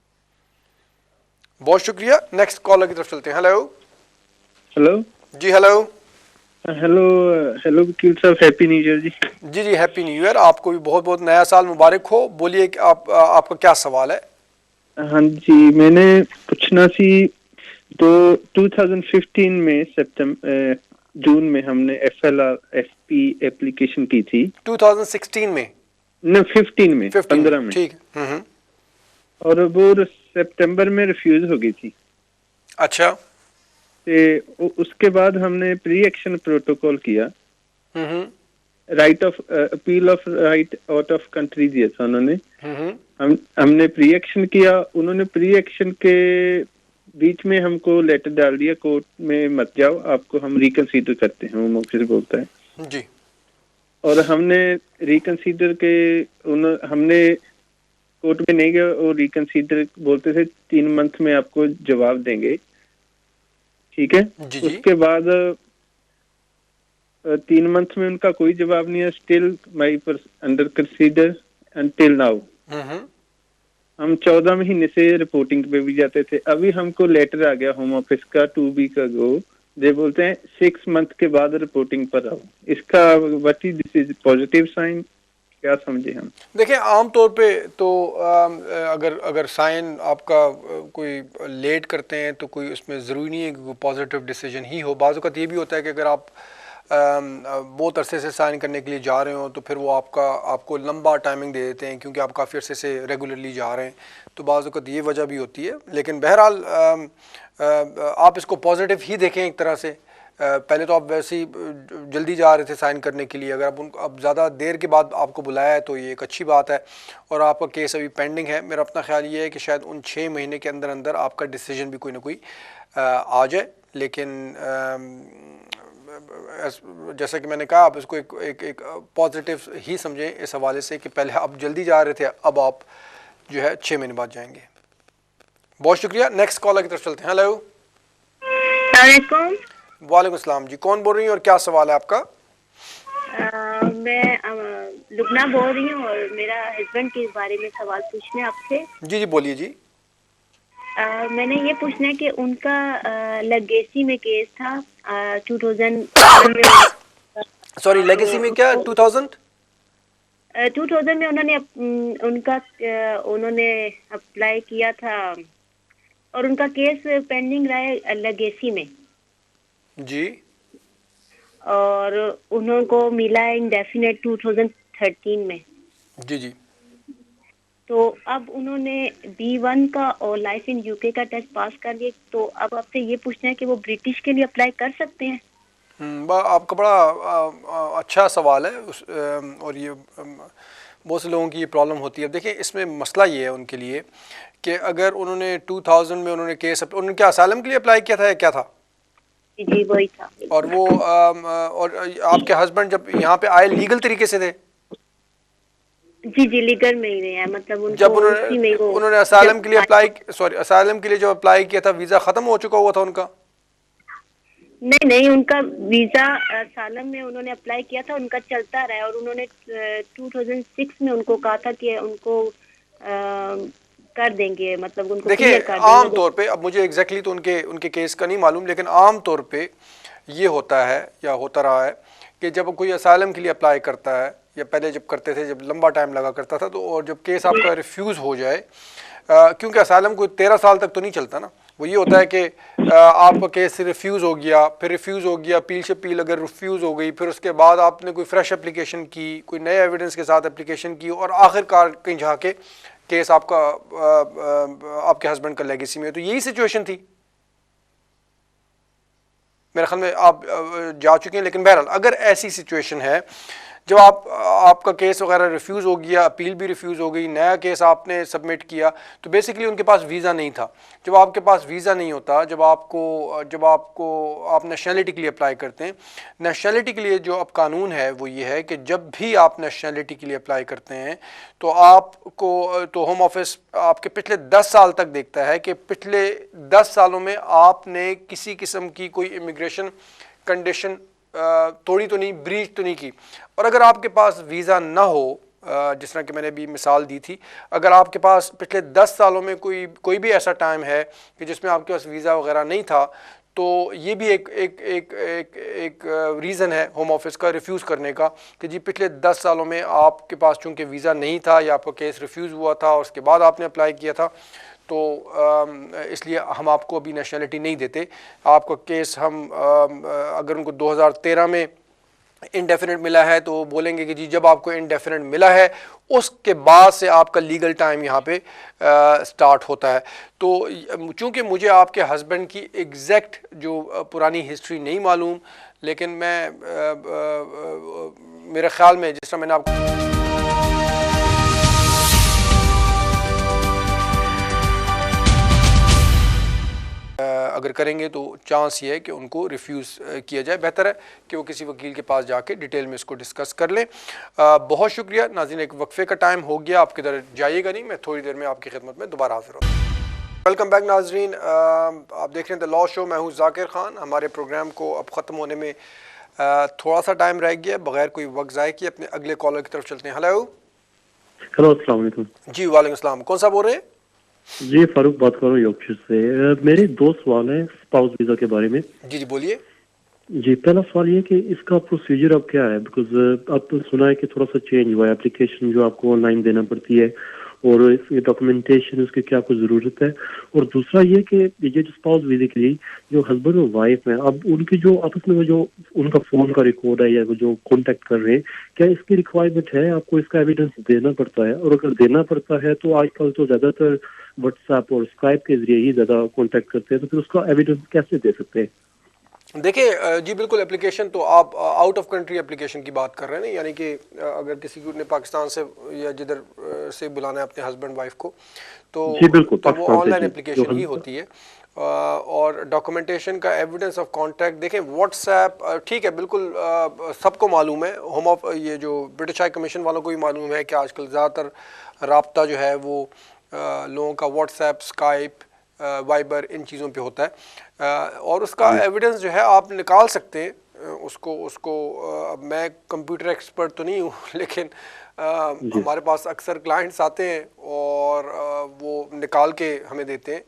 बहुत शुक्रिया। नेक्स्ट कॉलर की तरफ चलते हैं। हेलो हेलो जी, हेलो हेलो वकील साहब, हैप्पी न्यू ईयर जी। जी, हैप्पी न्यू ईयर। आपको भी बहुत बहुत नया साल मुबारक हो। बोलिए कि आपका क्या सवाल है? हाँ जी, मैंने पूछना सी, तो 2015 में जून में हमने FLRFP एप्लीकेशन की थी। 2016 में? न 15 में, 15 में, ठीक। और वो सितंबर में रिफ्यूज हो गई थी। अच्छा। उसके बाद हमने प्री एक्शन प्रोटोकॉल किया, right of appeal of right out of country दिया था उन्होंने। हमने प्री एक्शन किया, उन्होंने प्री एक्शन के बीच में हमको लेटर डाल दिया, कोर्ट में मत जाओ, आपको हम रिकंसीडर करते हैं, होम ऑफिस बोलता है जी। और हमने रिकंसीडर के हमने कोर्ट में नहीं गया, और रिकंसीडर बोलते थे 3 मंथ में आपको जवाब देंगे, ठीक है जी। उसके बाद 3 मंथ में उनका कोई जवाब नहीं है। स्टिल माई पर अंडर कंसीडर अनटिल नाउ। हम 14 महीने से रिपोर्टिंग पे भी जाते थे। अभी हमको लेटर आ गया होम ऑफिस का 2 वीक अगो, दे बोलते हैं 6 मंथ के बाद रिपोर्टिंग पर आओ। इसका what is this is positive sign, क्या समझे हम? देखिए, आमतौर पे तो अगर साइन आपका कोई लेट करते हैं तो कोई उसमें ज़रूरी नहीं है कि पॉजिटिव डिसीजन ही हो। बाज़ वक़्त ये भी होता है कि अगर आप बहुत अरसे से साइन करने के लिए जा रहे हो, तो फिर वो आपको लंबा टाइमिंग दे देते हैं, क्योंकि आप काफ़ी अरसे से रेगुलरली जा रहे हैं, तो बाज़ वक़्त ये वजह भी होती है। लेकिन बहरहाल आप इसको पॉजिटिव ही देखें एक तरह से। पहले तो आप वैसे ही जल्दी जा रहे थे साइन करने के लिए, अगर अब ज़्यादा देर के बाद आपको बुलाया है तो ये एक अच्छी बात है। और आपका केस अभी पेंडिंग है। मेरा अपना ख्याल ये है कि शायद उन 6 महीने के अंदर अंदर आपका डिसीजन भी कोई ना कोई आ जाए। लेकिन जैसा कि मैंने कहा, आप इसको एक पॉजिटिव ही समझें इस हवाले से कि पहले आप जल्दी जा रहे थे, अब आप जो है 6 महीने बाद जाएंगे। बहुत शुक्रिया। नेक्स्ट कॉलर की तरफ चलते हैं। हेलो वालेकुम अस्सलाम जी, कौन बोल रही हैं और क्या सवाल है आपका? मैं लुबना बोल रही हूँ और मेरा हस्बैंड के बारे में सवाल पूछना है आपसे। जी बोलिए जी। मैंने ये पूछना है कि उनका लेगेसी में केस था 2000 सॉरी, लेगेसी में क्या? 2000 में उन्होंने अप्लाई किया था और उनका केस पेंडिंग रहा है लेगेसी में जी, और उनको मिला है इंडेफिनेट 2013 में जी। तो अब उन्होंने B1 का और लाइफ इन यूके का टेस्ट पास कर लिया, तो अब आपसे ये पूछना है कि वो ब्रिटिश के लिए अप्लाई कर सकते हैं? आपका बड़ा अच्छा सवाल है। और ये बहुत से लोगों की ये प्रॉब्लम होती है। अब देखिए, इसमें मसला ये है उनके लिए कि अगर उन्होंने 2000 में उन्होंने उन्होंने क्या असाइलम के लिए अप्लाई किया था या क्या था? जी वही था। और वो और आपके हस्बैंड जब यहाँ पे आए लीगल तरीके से थे? जी लीगल में ही है, मतलब उनको जब उन्होंने असाइलम के लिए असाइलम के लिए जब अप्लाई किया था, वीज़ा ख़त्म हो चुका हुआ था उनका? नहीं, उनका वीज़ा असाइलम में उन्होंने अप्लाई किया था, उनका चलता रहा और उन्होंने 2006 में उनको कहा था कि उनको कर देंगे, मतलब उनको देखिए आम तौर पे, अब मुझे एग्जैक्टली तो उनके केस का नहीं मालूम, लेकिन आम तौर पे ये होता है या होता रहा है कि जब कोई असाइलम के लिए अप्लाई करता है, या पहले जब करते थे, जब लंबा टाइम लगा करता था, तो और जब केस आपका रिफ्यूज़ हो जाए, क्योंकि असाइलम कोई 13 साल तक तो नहीं चलता ना, वो ये होता है कि आपका केस रिफ्यूज़ हो गया, फिर रिफ्यूज़ हो गया, अपील से अपील अगर रिफ्यूज़ हो गई, फिर उसके बाद आपने कोई फ्रेश एप्लीकेशन की, कोई नए एविडेंस के साथ एप्लीकेशन की, और आखिरकार कहीं जाके केस आपका आपके हस्बैंड का लेगेसी में। तो यही सिचुएशन थी मेरे ख्याल में, आप जा चुके हैं। लेकिन बहरहाल अगर ऐसी सिचुएशन है जब आपका केस वगैरह रिफ्यूज़ हो गया, अपील भी रिफ्यूज़ हो गई, नया केस आपने सबमिट किया, तो बेसिकली उनके पास वीज़ा नहीं था। जब आपके पास वीज़ा नहीं होता, जब आपको आप नेशनलिटी के लिए अप्लाई करते हैं, नेशनलिटी के लिए जो अब कानून है वो ये है कि जब भी आप नेशनलिटी के लिए अप्लाई करते हैं तो आपको तो होम ऑफिस आपके पिछले 10 साल तक देखता है कि पिछले 10 सालों में आपने किसी किस्म की कोई इमिग्रेशन कंडीशन तोड़ी तो नहीं, ब्रीच तो नहीं की। और अगर आपके पास वीज़ा ना हो, जिस तरह कि मैंने भी मिसाल दी थी, अगर आपके पास पिछले 10 सालों में कोई भी ऐसा टाइम है कि जिसमें आपके पास वीज़ा वगैरह नहीं था, तो ये भी एक रीज़न है होम ऑफिस का रिफ्यूज़ करने का कि जी पिछले 10 सालों में आपके पास चूँकि वीज़ा नहीं था या आपका केस रिफ्यूज़ हुआ था और उसके बाद आपने अप्लाई किया था, तो इसलिए हम आपको अभी नेशनलिटी नहीं देते। आपका केस हम अगर उनको 2013 में इंडेफिनेट मिला है तो बोलेंगे कि जी जब आपको इंडेफिनेट मिला है उसके बाद से आपका लीगल टाइम यहाँ पे स्टार्ट होता है। तो चूँकि मुझे आपके हस्बैंड की एग्जैक्ट जो पुरानी हिस्ट्री नहीं मालूम, लेकिन मैं मेरे ख्याल में जिस तरह मैंने आपको अगर करेंगे तो चांस ये है कि उनको रिफ्यूज़ किया जाए। बेहतर है कि वो किसी वकील के पास जाके डिटेल में इसको डिस्कस कर लें। बहुत शुक्रिया नाज़रीन, एक वक्फे का टाइम हो गया, आप किधर जाइएगा नहीं, मैं थोड़ी देर में आपकी खिदमत में दोबारा हाजिर हूँ। वेलकम बैक नाज़रीन, आप देख रहे हैं द लॉ शो, मैं हूँ ज़ाकिर ख़ान। हमारे प्रोग्राम को अब ख़त्म होने में थोड़ा सा टाइम रह गया, बगैर कोई वक्त ज़ाय किए अपने अगले कॉलर की तरफ चलते हैं। हेलो अस्सलाम वालेकुम। जी वालेकुम अस्सलाम, कौन सा बोल रहे हैं? जी फारूक बात कर रहा हूँ यॉर्कशायर से। मेरे 2 सवाल हैं स्पाउस वीजा के बारे में। जी बोलिए। जी पहला सवाल ये कि इसका प्रोसीजर अब क्या है, बिकॉज अब तो सुना है कि थोड़ा सा चेंज हुआ है, एप्लीकेशन जो आपको ऑनलाइन देना पड़ती है और इसकी डॉक्यूमेंटेशन उसकी क्या कुछ ज़रूरत है। और दूसरा ये कि ये जो स्पाउस वीजे के लिए जो हस्बैंड और वाइफ है, अब उनकी जो आपस में जो उनका फ़ोन का रिकॉर्ड है या वो जो कॉन्टेक्ट कर रहे हैं, क्या इसकी रिक्वायरमेंट है, आपको इसका एविडेंस देना पड़ता है? और अगर देना पड़ता है तो आजकल तो ज़्यादातर व्हाट्सएप और स्काइप के जरिए ही ज़्यादा कॉन्टेक्ट करते हैं, तो फिर उसका एविडेंस कैसे दे सकते हैं? देखिए जी बिल्कुल, एप्लीकेशन तो आप आउट ऑफ कंट्री एप्लीकेशन की बात कर रहे हैं ना, यानी कि अगर किसी को ने पाकिस्तान से या जिधर से बुलाना है अपने हस्बैंड वाइफ को, तो वो ऑनलाइन एप्लीकेशन ही होती है। और डॉक्यूमेंटेशन का एविडेंस ऑफ कॉन्टैक्ट देखें, व्हाट्सएप ठीक है, बिल्कुल सबको मालूम है, होम ऑफ ये जो ब्रिटिश हाई कमीशन वालों को भी मालूम है कि आजकल ज़्यादातर राब्ता जो है वो लोगों का व्हाट्सएप, स्काइप, वाइबर इन चीज़ों पे होता है। और उसका एविडेंस जो है आप निकाल सकते हैं उसको अब मैं कंप्यूटर एक्सपर्ट तो नहीं हूँ, लेकिन हमारे पास अक्सर क्लाइंट्स आते हैं और वो निकाल के हमें देते हैं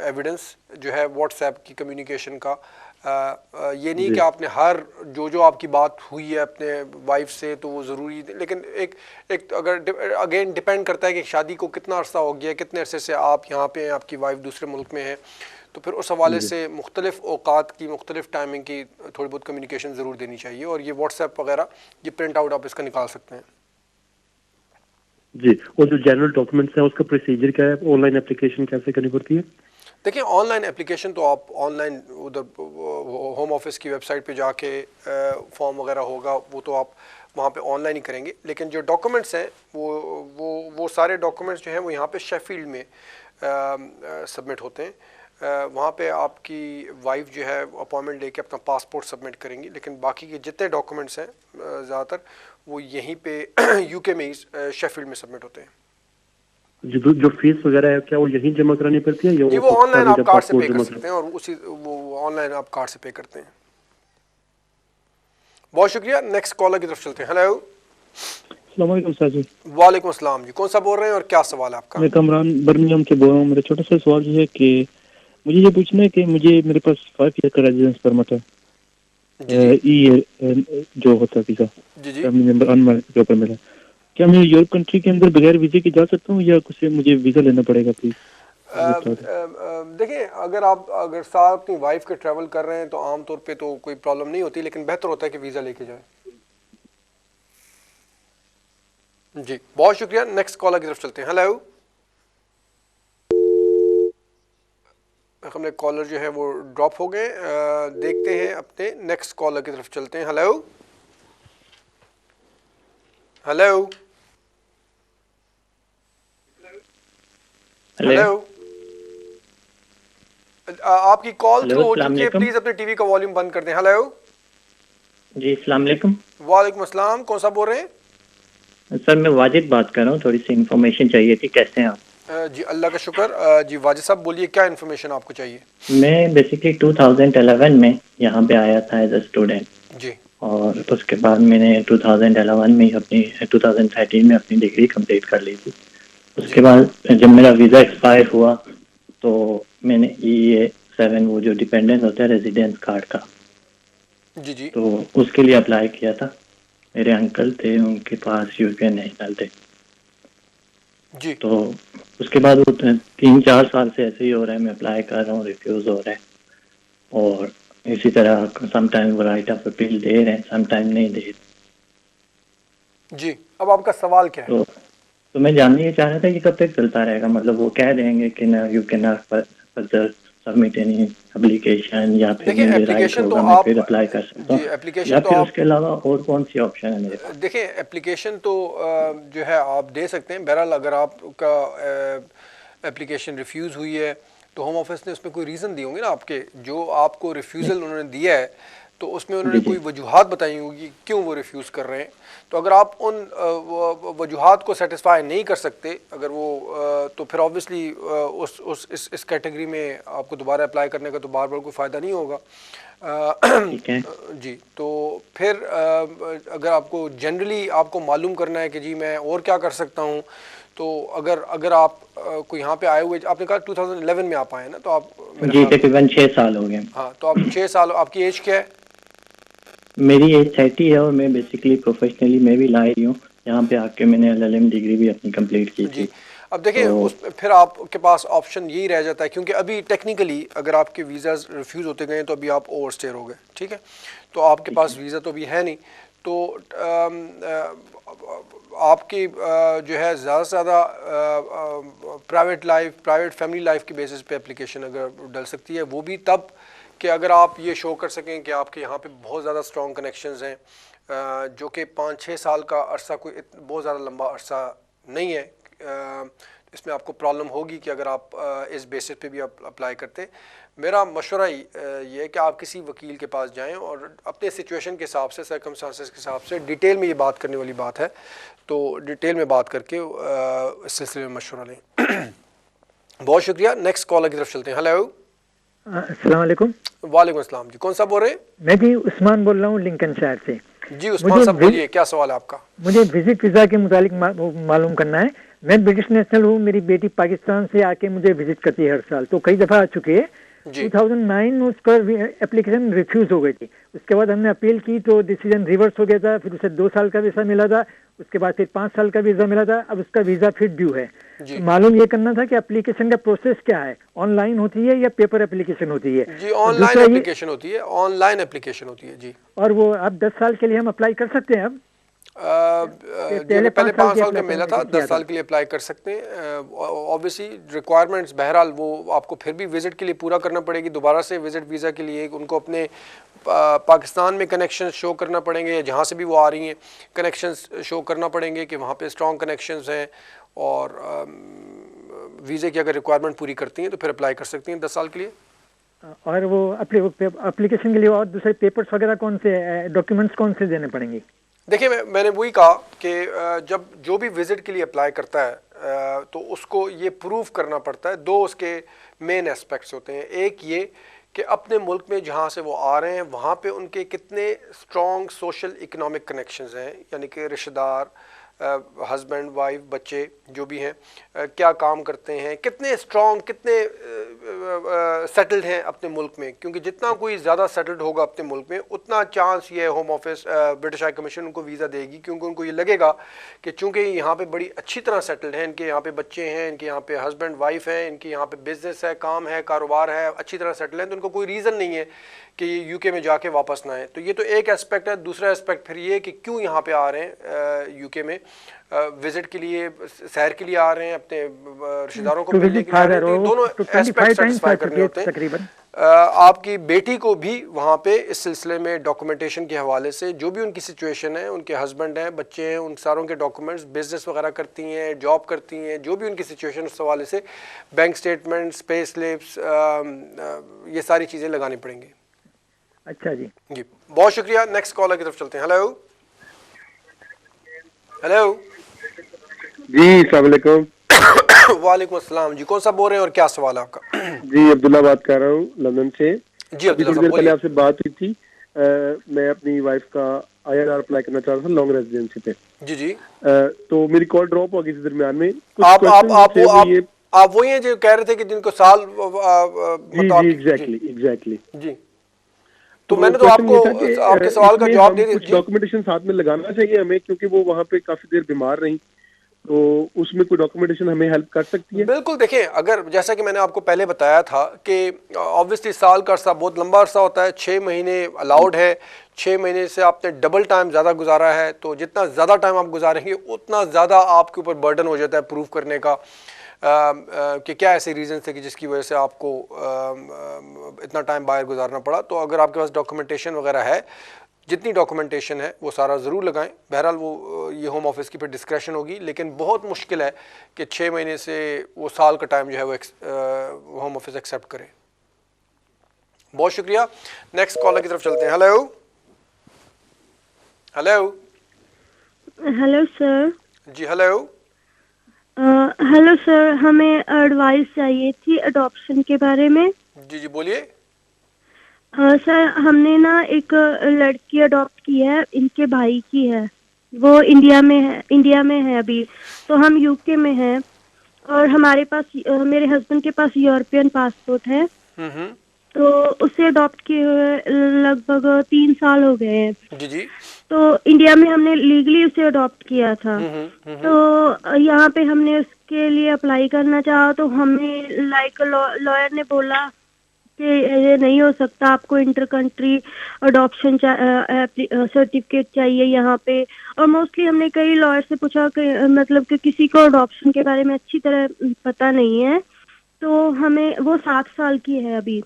एविडेंस जो है व्हाट्सएप की कम्युनिकेशन का। ये नहीं कि आपने हर जो आपकी बात हुई है अपने वाइफ से तो वो ज़रूरी, लेकिन एक अगर अगेन डिपेंड करता है कि शादी को कितना अरसा हो गया, कितने अरसे से आप यहाँ पे हैं, आपकी वाइफ दूसरे मुल्क में है, तो फिर उस हवाले से मुख्तलिफ औकात की मुख्तलिफ टाइमिंग की थोड़ी बहुत कम्युनिकेशन ज़रूर देनी चाहिए। और ये व्हाट्सएप वगैरह ये प्रिंट आउट आप इसका निकाल सकते हैं। जी, और जो जनरल डॉक्यूमेंट्स है उसका प्रोसीजर क्या है, ऑनलाइन एप्लीकेशन कैसे करनी पड़ती है? देखिए ऑनलाइन एप्लीकेशन तो आप ऑनलाइन उधर होम ऑफिस की वेबसाइट पे जाके फॉर्म वगैरह होगा, वो तो आप वहाँ पे ऑनलाइन ही करेंगे। लेकिन जो डॉक्यूमेंट्स हैं वो सारे डॉक्यूमेंट्स जो हैं वो यहाँ पे शेफील्ड में सबमिट होते हैं। वहाँ पे आपकी वाइफ जो है अपॉइंटमेंट लेके अपना पासपोर्ट सबमिट करेंगी, लेकिन बाकी के जितने डॉक्यूमेंट्स हैं ज़्यादातर वो यहीं पे यूके में ही शेफील्ड में सबमिट होते हैं। जो फीस वगैरह है क्या वो यहीं जमा करानी पड़ती है या जी वो ऑनलाइन आप कार्ड से पे कर सकते हैं, और उसी वो ऑनलाइन आप कार्ड से पे करते हैं। बहुत शुक्रिया, नेक्स्ट कॉलर की तरफ चलते हैं। हेलो अस्सलाम वालेकुम सर जी। वालेकुम अस्सलाम जी, कौन सा बोल रहे हैं और क्या सवाल है आपका? मैं कमरान बर्मिंघम से बोल रहा हूँ। मेरा छोटा सा सवाल ये है कि मुझे ये पूछना है कि मुझे मेरे पास 5 ईयर का रेजिडेंस परमिट है ई जो होता है वीजा, फैमिली मेंबर अनमैरिड के ऊपर मिला, क्या मैं यूरोप कंट्री के अंदर बगैर वीजे के जा सकता हूँ या कुछ मुझे वीजा लेना पड़ेगा प्लीज? देखिए, अगर साथ अपनी वाइफ के ट्रैवल कर रहे हैं तो आमतौर पे तो कोई प्रॉब्लम नहीं होती, लेकिन बेहतर होता है कि वीज़ा लेके जाएं। जी, बहुत शुक्रिया। नेक्स्ट कॉलर की तरफ चलते हैं। हेलो, हमने कॉलर जो है वो ड्रॉप हो गए। देखते हैं अपने नेक्स्ट कॉलर की तरफ चलते हैं। हेलो हेलो हेलो, आपकी कॉल थ्रू हो चुकी है, प्लीज अपने टीवी का वॉल्यूम बंद कर दें। हेलो जी, अस्सलाम वालेकुम। वालेकुम अस्सलाम, कौन सा बोल रहे हैं? सर मैं वाजिद बात कर रहा हूँ, थोड़ी सी इन्फॉर्मेशन चाहिए थी। कैसे हैं आप? जी अल्लाह का शुक्र। जी वाजिद साहब बोलिए, क्या इन्फॉर्मेशन आपको चाहिए? मैं बेसिकली 2011 में यहाँ पे आया था एज अ स्टूडेंट जी, और उसके बाद मैंने 2011 में अपनी 2013 में अपनी डिग्री कंप्लीट कर ली थी। उसके बाद जब मेरा वीज़ा एक्सपायर हुआ तो मैंने EA7 वो जो डिपेंडेंट होता है रेजिडेंस कार्ड का, जी जी, तो उसके लिए अप्लाई किया था। मेरे अंकल थे, उनके पास यूके नेशनल थे जी, तो उसके बाद वो 3-4 साल से ऐसे ही हो रहा है, मैं अप्लाई कर रहा हूँ, रिफ्यूज हो रहा है और इसी तरह समटाइम वो राइट ऑफ अपील दे रहे हैं, समटाइम नहीं दे रहे। जी, अब आपका सवाल क्या है? तो मैं जानना ये चाह रहा था कि कब तक चलता रहेगा, मतलब वो कह देंगे कि ना you can not further submit any application या फिर मुझे राइट होगा मैं फिर अप्लाई कर सकता हूँ, या फिर उसके अलावा और कौन सी ऑप्शन है मेरे पास? देखिए, एप्लीकेशन तो जो है आप दे सकते हैं। बहरहाल अगर आपका एप्लीकेशन रिफ्यूज़ हुई है तो होम ऑफिस ने उसमें कोई रीज़न दिए होंगे ना, आपके जो आपको रिफ्यूज़ल उन्होंने दिया है तो उसमें उन्होंने कोई वजूहात बताई होगी क्यों वो रिफ्यूज़ कर रहे हैं। तो अगर आप उन वजूहात को सेटिस्फाई नहीं कर सकते, अगर वो तो फिर ऑब्वियसली इस कैटेगरी में आपको दोबारा अप्लाई करने का तो बार बार कोई फ़ायदा नहीं होगा। जी, तो फिर अगर आपको जनरली आपको मालूम करना है कि जी मैं और क्या कर सकता हूँ, तो अगर आप कोई यहाँ पे आए हुए, आपने कहा 2011 में आप आए ना, तो आप जी तकरीबन 6 साल हो गए। हाँ, तो आप 6 साल, आपकी एज क्या है? मेरी एज 30 है और मैं बेसिकली प्रोफेशनली मैं भी ला रही हूँ, यहाँ पे आके मैंने LLM डिग्री भी अपनी कंप्लीट की थी। अब देखिए तो फिर आपके पास ऑप्शन यही रह जाता है, क्योंकि अभी टेक्निकली अगर आपके वीज़ाज रिफ्यूज़ होते गए तो अभी आप ओवर स्टे हो गए, ठीक है, तो आपके पास वीज़ा तो अभी है नहीं, तो आपकी जो है ज़्यादा से ज़्यादा प्राइवेट फैमिली लाइफ की बेसिस पे एप्लीकेशन अगर डल सकती है, वो भी तब कि अगर आप ये शो कर सकें कि आपके यहाँ पे बहुत ज़्यादा स्ट्रॉन्ग कनेक्शंस हैं, जो कि 5-6 साल का अरसा कोई बहुत ज़्यादा लंबा अरसा नहीं है। इसमें आपको प्रॉब्लम होगी कि अगर आप इस बेसिस पे भी अप्लाई करते। मेरा मशवरा ये है कि आप किसी वकील के पास जाएं और अपने सिचुएशन के हिसाब से, सर्कमस्टांसेस के हिसाब से डिटेल में ये बात करने वाली बात है, तो डिटेल में बात करके इस सिलसिले में मशवरा लें। बहुत शुक्रिया। नेक्स्ट कॉलर की तरफ चलते हैं। हेलो, अस्सलाम वालेकुम। वालेकुम अस्सलाम। जी, कौन सा बोल रहे हैं? मैं जी उस्मान बोल रहा हूँ लिंकनशायर से। जी उस्मान साहब बोलिए, क्या सवाल है आपका? मुझे विजिट वीज़ा के मुतालिक मालूम करना है। मैं ब्रिटिश नेशनल हूँ, मेरी बेटी पाकिस्तान से आके मुझे विजिट करती है हर साल, तो कई दफ़ा आ चुकी है। 2009 में उसका एप्लीकेशन रिफ्यूज़ हो गई थी, उसके बाद हमने अपील की तो डिसीजन रिवर्स हो गया था, फिर उसे 2 साल का वीज़ा मिला था, उसके बाद फिर 5 साल का वीज़ा मिला था, अब उसका वीज़ा फिर ड्यू है। तो मालूम ये करना था कि एप्लीकेशन का प्रोसेस क्या है, ऑनलाइन होती है या पेपर एप्लीकेशन होती है? जी ऑनलाइन एप्लीकेशन होती है, ऑनलाइन एप्लीकेशन होती है जी। और वो अब 10 साल के लिए हम अप्लाई कर सकते हैं? अब पहले 5 साल का मिला था, 10 साल के लिए अप्लाई कर सकते हैं। ऑब्वियसली रिक्वायरमेंट्स बहरहाल वो आपको फिर भी विज़िट के लिए पूरा करना पड़ेगी, दोबारा से विज़िट वीज़ा के लिए उनको अपने पाकिस्तान में कनेक्शंस शो करना पड़ेंगे, या जहाँ से भी वो आ रही हैं कनेक्शंस शो करना पड़ेंगे कि वहाँ पे स्ट्रॉन्ग कनेक्शंस हैं, और वीज़े की अगर रिक्वायरमेंट पूरी करती हैं तो फिर अप्लाई कर सकती हैं 10 साल के लिए। और वो एप्लीकेशन के लिए और दूसरे पेपर्स वगैरह कौन से, डॉक्यूमेंट्स कौन से देने पड़ेंगे? देखिए, मैंने वही कहा कि जब जो भी विज़िट के लिए अप्लाई करता है तो उसको ये प्रूव करना पड़ता है। 2 उसके मेन एस्पेक्ट्स होते हैं। एक ये कि अपने मुल्क में जहाँ से वो आ रहे हैं वहाँ पे उनके कितने स्ट्रॉन्ग सोशल इकोनॉमिक कनेक्शंस हैं, यानी कि रिश्तेदार, हस्बैंड वाइफ, बच्चे जो भी हैं क्या काम करते हैं, कितने स्ट्रॉन्ग, कितने सेटल्ड हैं अपने मुल्क में, क्योंकि जितना कोई ज़्यादा सेटल्ड होगा अपने मुल्क में उतना चांस ये home office British high commission उनको वीज़ा देगी, क्योंकि उनको ये लगेगा कि चूँकि यहाँ पे बड़ी अच्छी तरह सेटल्ड हैं, इनके यहाँ पे बच्चे हैं, इनके यहाँ पे हस्बैंड वाइफ है, इनके यहाँ पे बिजनेस है, काम है, कारोबार है, अच्छी तरह सेटल है, तो उनको कोई रीज़न नहीं है कि ये यूके में जाके वापस ना आए। तो ये तो एक एस्पेक्ट है। दूसरा एस्पेक्ट फिर ये कि क्यों यहाँ पे आ रहे हैं यूके में विजिट के लिए, सैर के लिए आ रहे हैं, अपने रिश्तेदारों को मिलने के लिए आ रहे हैं, तो ये दोनों एस्पेक्ट सेटिस्फाई करने होते हैं। आपकी बेटी को भी वहाँ पे इस सिलसिले में डॉक्यूमेंटेशन के हवाले से जो भी उनकी सिचुएशन है, उनके हस्बैंड हैं, बच्चे हैं, उन सारों के डॉक्यूमेंट्स, बिजनेस वगैरह करती हैं, जॉब करती हैं, जो भी उनकी सिचुएशन उस हवाले से बैंक स्टेटमेंट्स, पे स्लिप्स, ये सारी चीज़ें लगानी पड़ेंगी। अच्छा जी, बहुत शुक्रिया। नेक्स्ट कॉलर की तरफ चलते हैं। हेलो हेलो जी, अस्सलाम वालेकुम। वालेकुम अस्सलाम जी, कौन सा बोल रहे हैं और क्या सवाल है आपका? जी, अब्दुल्ला बात कर रहा हूँ लंदन से। जी अब्दुल्ला साहब, पहले आपसे बात हुई थी, मैं अपनी वाइफ का ILR अप्लाई करना चाह रहा था लॉन्ग रेजिडेंसी पे। जी जी। तो मेरी कॉल ड्रॉप हो गई थी दरमियान में। आप वही हैं जो कह रहे थे कि जिनको साल जी एग्जैक्टली जी। तो मैंने तो आपके सवाल का जवाब दे दिया। कुछ डॉक्यूमेंटेशन साथ में लगाना चाहिए हमें, क्योंकि वो वहाँ पे काफी देर बीमार रही, तो उसमें कोई डॉक्यूमेंटेशन हमें हेल्प कर सकती है? बिल्कुल। देखें, अगर जैसा कि मैंने आपको पहले बताया था कि ऑब्वियसली साल का अरसा बहुत लंबा अरसा होता है, 6 महीने अलाउड है, 6 महीने से आपने डबल टाइम ज़्यादा गुजारा है, तो जितना ज़्यादा टाइम आप गुजारेंगे उतना ज़्यादा आपके ऊपर बर्डन हो जाता है प्रूव करने का कि क्या ऐसे रीज़न थे कि जिसकी वजह से आपको इतना टाइम बाहर गुजारना पड़ा। तो अगर आपके पास डॉक्यूमेंटेशन वगैरह है, जितनी डॉक्यूमेंटेशन है वो सारा ज़रूर लगाएं। बहरहाल वो ये होम ऑफिस की फिर डिस्क्रेशन होगी, लेकिन बहुत मुश्किल है कि 6 महीने से वो साल का टाइम जो है वो होम ऑफिस एक्सेप्ट करे। बहुत शुक्रिया। नेक्स्ट कॉलर की तरफ चलते हैं। Hello hello hello sir. जी हेलो। हेलो सर, हमें एडवाइस चाहिए थी अडॉप्शन के बारे में। जी जी बोलिए। सर, हमने ना एक लड़की अडॉप्ट की है, इनके भाई की है, वो इंडिया में है अभी, तो हम यूके में हैं और हमारे पास मेरे हस्बैंड के पास यूरोपियन पासपोर्ट है, तो उसे अडॉप्ट किए हुए लगभग 3 साल हो गए हैं। जी जी। तो इंडिया में हमने लीगली उसे अडॉप्ट किया था, तो यहाँ पे हमने उसके लिए अप्लाई करना चाहा, तो हमें लॉयर ने बोला कि ये नहीं हो सकता, आपको इंटर कंट्री अडॉप्शन सर्टिफिकेट चाहिए यहाँ पे। और मोस्टली हमने कई लॉयर से पूछा कि मतलब कि किसी को अडॉप्शन के बारे में अच्छी तरह पता नहीं है, तो हमें वो 7 साल की है अभी,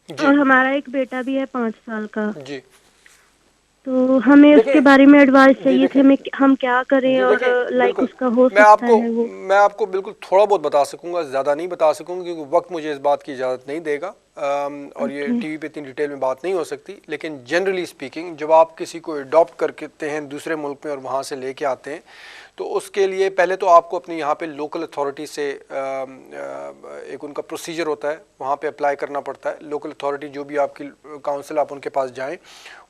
और हमारा एक बेटा भी है 5 साल का जी। तो हमें उसके बारे में एडवाइस चाहिए थे, हम क्या करें और लाइक उसका हो सकता है वो। मैं आपको बिल्कुल थोड़ा बहुत बता सकूंगा, ज़्यादा नहीं बता सकूंगा क्योंकि वक्त मुझे इस बात की इजाज़त नहीं देगा, और ये टीवी पे इतनी डिटेल में बात नहीं हो सकती। लेकिन जनरली स्पीकिंग, जब आप किसी को अडॉप्ट करते हैं दूसरे मुल्क में और वहाँ से लेके आते हैं, तो उसके लिए पहले तो आपको अपनी यहाँ पे लोकल अथॉरिटी से एक उनका प्रोसीजर होता है, वहाँ पे अप्लाई करना पड़ता है। लोकल अथॉरिटी जो भी आपकी काउंसिल, आप उनके पास जाएं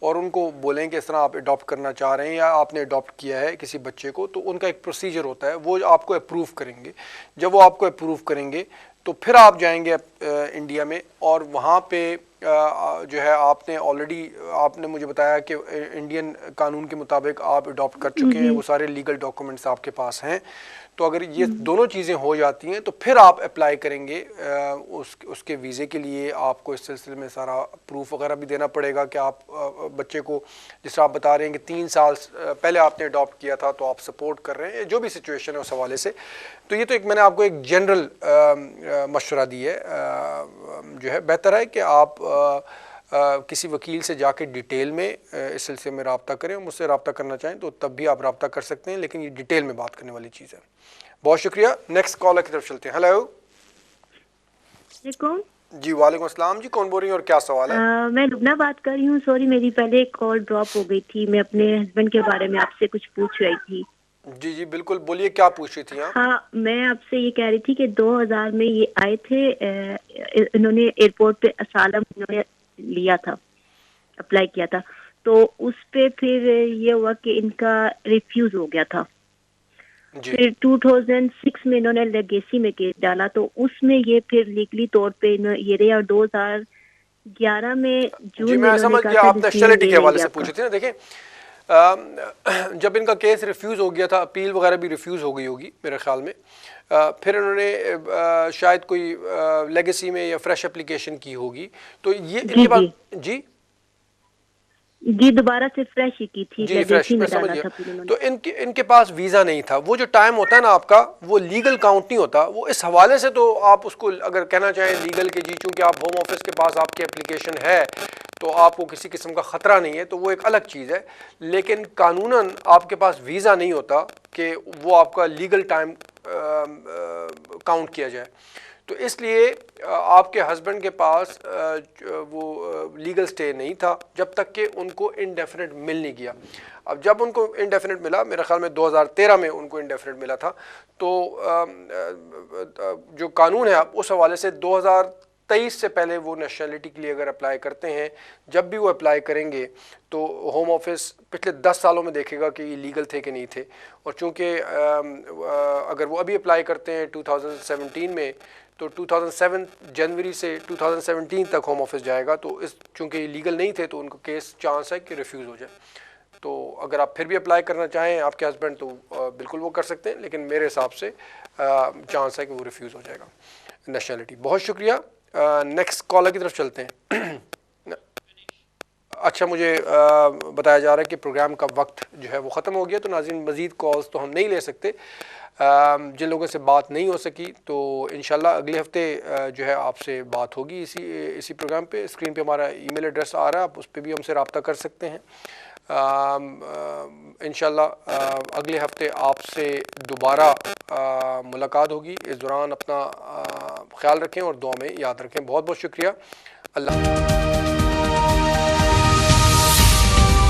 और उनको बोलें कि इस तरह आप अडॉप्ट करना चाह रहे हैं या आपने अडॉप्ट किया है किसी बच्चे को, तो उनका एक प्रोसीजर होता है, वो आपको अप्रूव करेंगे। जब वो आपको अप्रूव करेंगे तो फिर आप जाएंगे इंडिया में, और वहाँ पे जो है आपने मुझे बताया कि इंडियन कानून के मुताबिक आप अडॉप्ट कर चुके हैं, वो सारे लीगल डॉक्यूमेंट्स आपके पास हैं। तो अगर ये दोनों चीज़ें हो जाती हैं तो फिर आप अप्लाई करेंगे उसके वीज़े के लिए। आपको इस सिलसिले में सारा प्रूफ वगैरह भी देना पड़ेगा कि आप बच्चे को, जिस तरह आप बता रहे हैं कि 3 साल पहले आपने अडॉप्ट किया था, तो आप सपोर्ट कर रहे हैं, जो भी सिचुएशन है उस हवाले से। तो ये तो एक मैंने आपको एक जनरल मशवरा दी है। जो है बेहतर है कि आप किसी वकील से जाके डिटेल में इस सिलसिले में रब्ता करें। मुझसे रब्ता करना चाहें तो तब भी आप रब्ता कर सकते हैं, लेकिन ये डिटेल में बात करने वाली चीज़ है। बहुत शुक्रिया। नेक्स्ट कॉलर की तरफ चलते हैं। हेलो जी। वालेकुम अस्सलाम जी, कौन बोल रही हैं और क्या सवाल है? मैं लुबना बात कर रही हूँ। सॉरी, मेरी पहले एक कॉल ड्रॉप हो गई थी। मैं अपने हस्बैंड के बारे में आपसे कुछ पूछ रही थी। जी जी बिल्कुल, बोलिए क्या पूछ रही थी आप? हाँ, मैं आपसे ये कह रही थी कि 2000 में ये आए थे, इन्होंने एयरपोर्ट पे असालम इन्होंने लिया था, अप्लाई किया था, तो उस पे फिर ये हुआ कि इनका रिफ्यूज हो गया था। फिर 2006 में इन्होंने लेगेसी में केस डाला, तो उसमें ये फिर लीगली तौर पे ये रहे, और 2011 में जून जी में मैं समझ गया, आप नेशनलिटी के हवाले से पूछे थे ना। देखिए जब इनका केस रिफ्यूज़ हो गया था, अपील वगैरह भी रिफ्यूज़ हो गई होगी मेरे ख्याल में, फिर उन्होंने शायद कोई लेगेसी में या फ्रेश एप्लीकेशन की होगी, तो ये इनके पास जी दोबारा से फ्रेश ही की थी, जी फ्रेश, मैं समझ था गया। तो इनके पास वीज़ा नहीं था। वो जो टाइम होता है ना आपका, वो लीगल काउंट नहीं होता। वो इस हवाले से तो आप उसको अगर कहना चाहें लीगल के जी, चूँकि आप होम ऑफिस के पास आपकी एप्लीकेशन है तो आपको किसी किस्म का ख़तरा नहीं है, तो वो एक अलग चीज़ है। लेकिन कानूनन आपके पास वीज़ा नहीं होता कि वो आपका लीगल टाइम काउंट किया जाए। तो इसलिए आपके हस्बैंड के पास वो लीगल स्टे नहीं था जब तक कि उनको इंडेफिनिट मिल नहीं गया। अब जब उनको इंडेफिनिट मिला, मेरे ख्याल में 2013 में उनको इंडेफिनिट मिला था, तो जो कानून है उस हवाले से 2023 से पहले वो नेशनलिटी के लिए अगर अप्लाई करते हैं, जब भी वो अप्लाई करेंगे तो होम ऑफिस पिछले 10 सालों में देखेगा कि ये लीगल थे कि नहीं थे। और चूँकि अगर वो अभी अप्लाई करते हैं 2017 में, तो 2007 जनवरी से 2017 तक होम ऑफिस जाएगा। तो इस चूँकि लीगल नहीं थे तो उनको केस चांस है कि रिफ्यूज़ हो जाए। तो अगर आप फिर भी अप्लाई करना चाहें आपके हस्बैंड, तो बिल्कुल वो कर सकते हैं, लेकिन मेरे हिसाब से चांस है कि वो रिफ्यूज़ हो जाएगा नेशनलिटी। बहुत शुक्रिया। नेक्स्ट कॉलर की तरफ चलते हैं। अच्छा, मुझे बताया जा रहा है कि प्रोग्राम का वक्त जो है वो ख़त्म हो गया, तो नाज़रीन मज़ीद कॉल्स तो हम नहीं ले सकते। जिन लोगों से बात नहीं हो सकी तो इंशाल्लाह अगले हफ्ते जो है आपसे बात होगी इसी प्रोग्राम पे। स्क्रीन पे हमारा ईमेल एड्रेस आ रहा है, आप उस पर भी हमसे रब्ता कर सकते हैं। इंशाल्लाह अगले हफ्ते आपसे दोबारा मुलाकात होगी। इस दौरान अपना ख्याल रखें और दुआ में याद रखें। बहुत बहुत शुक्रिया। अल्लाह।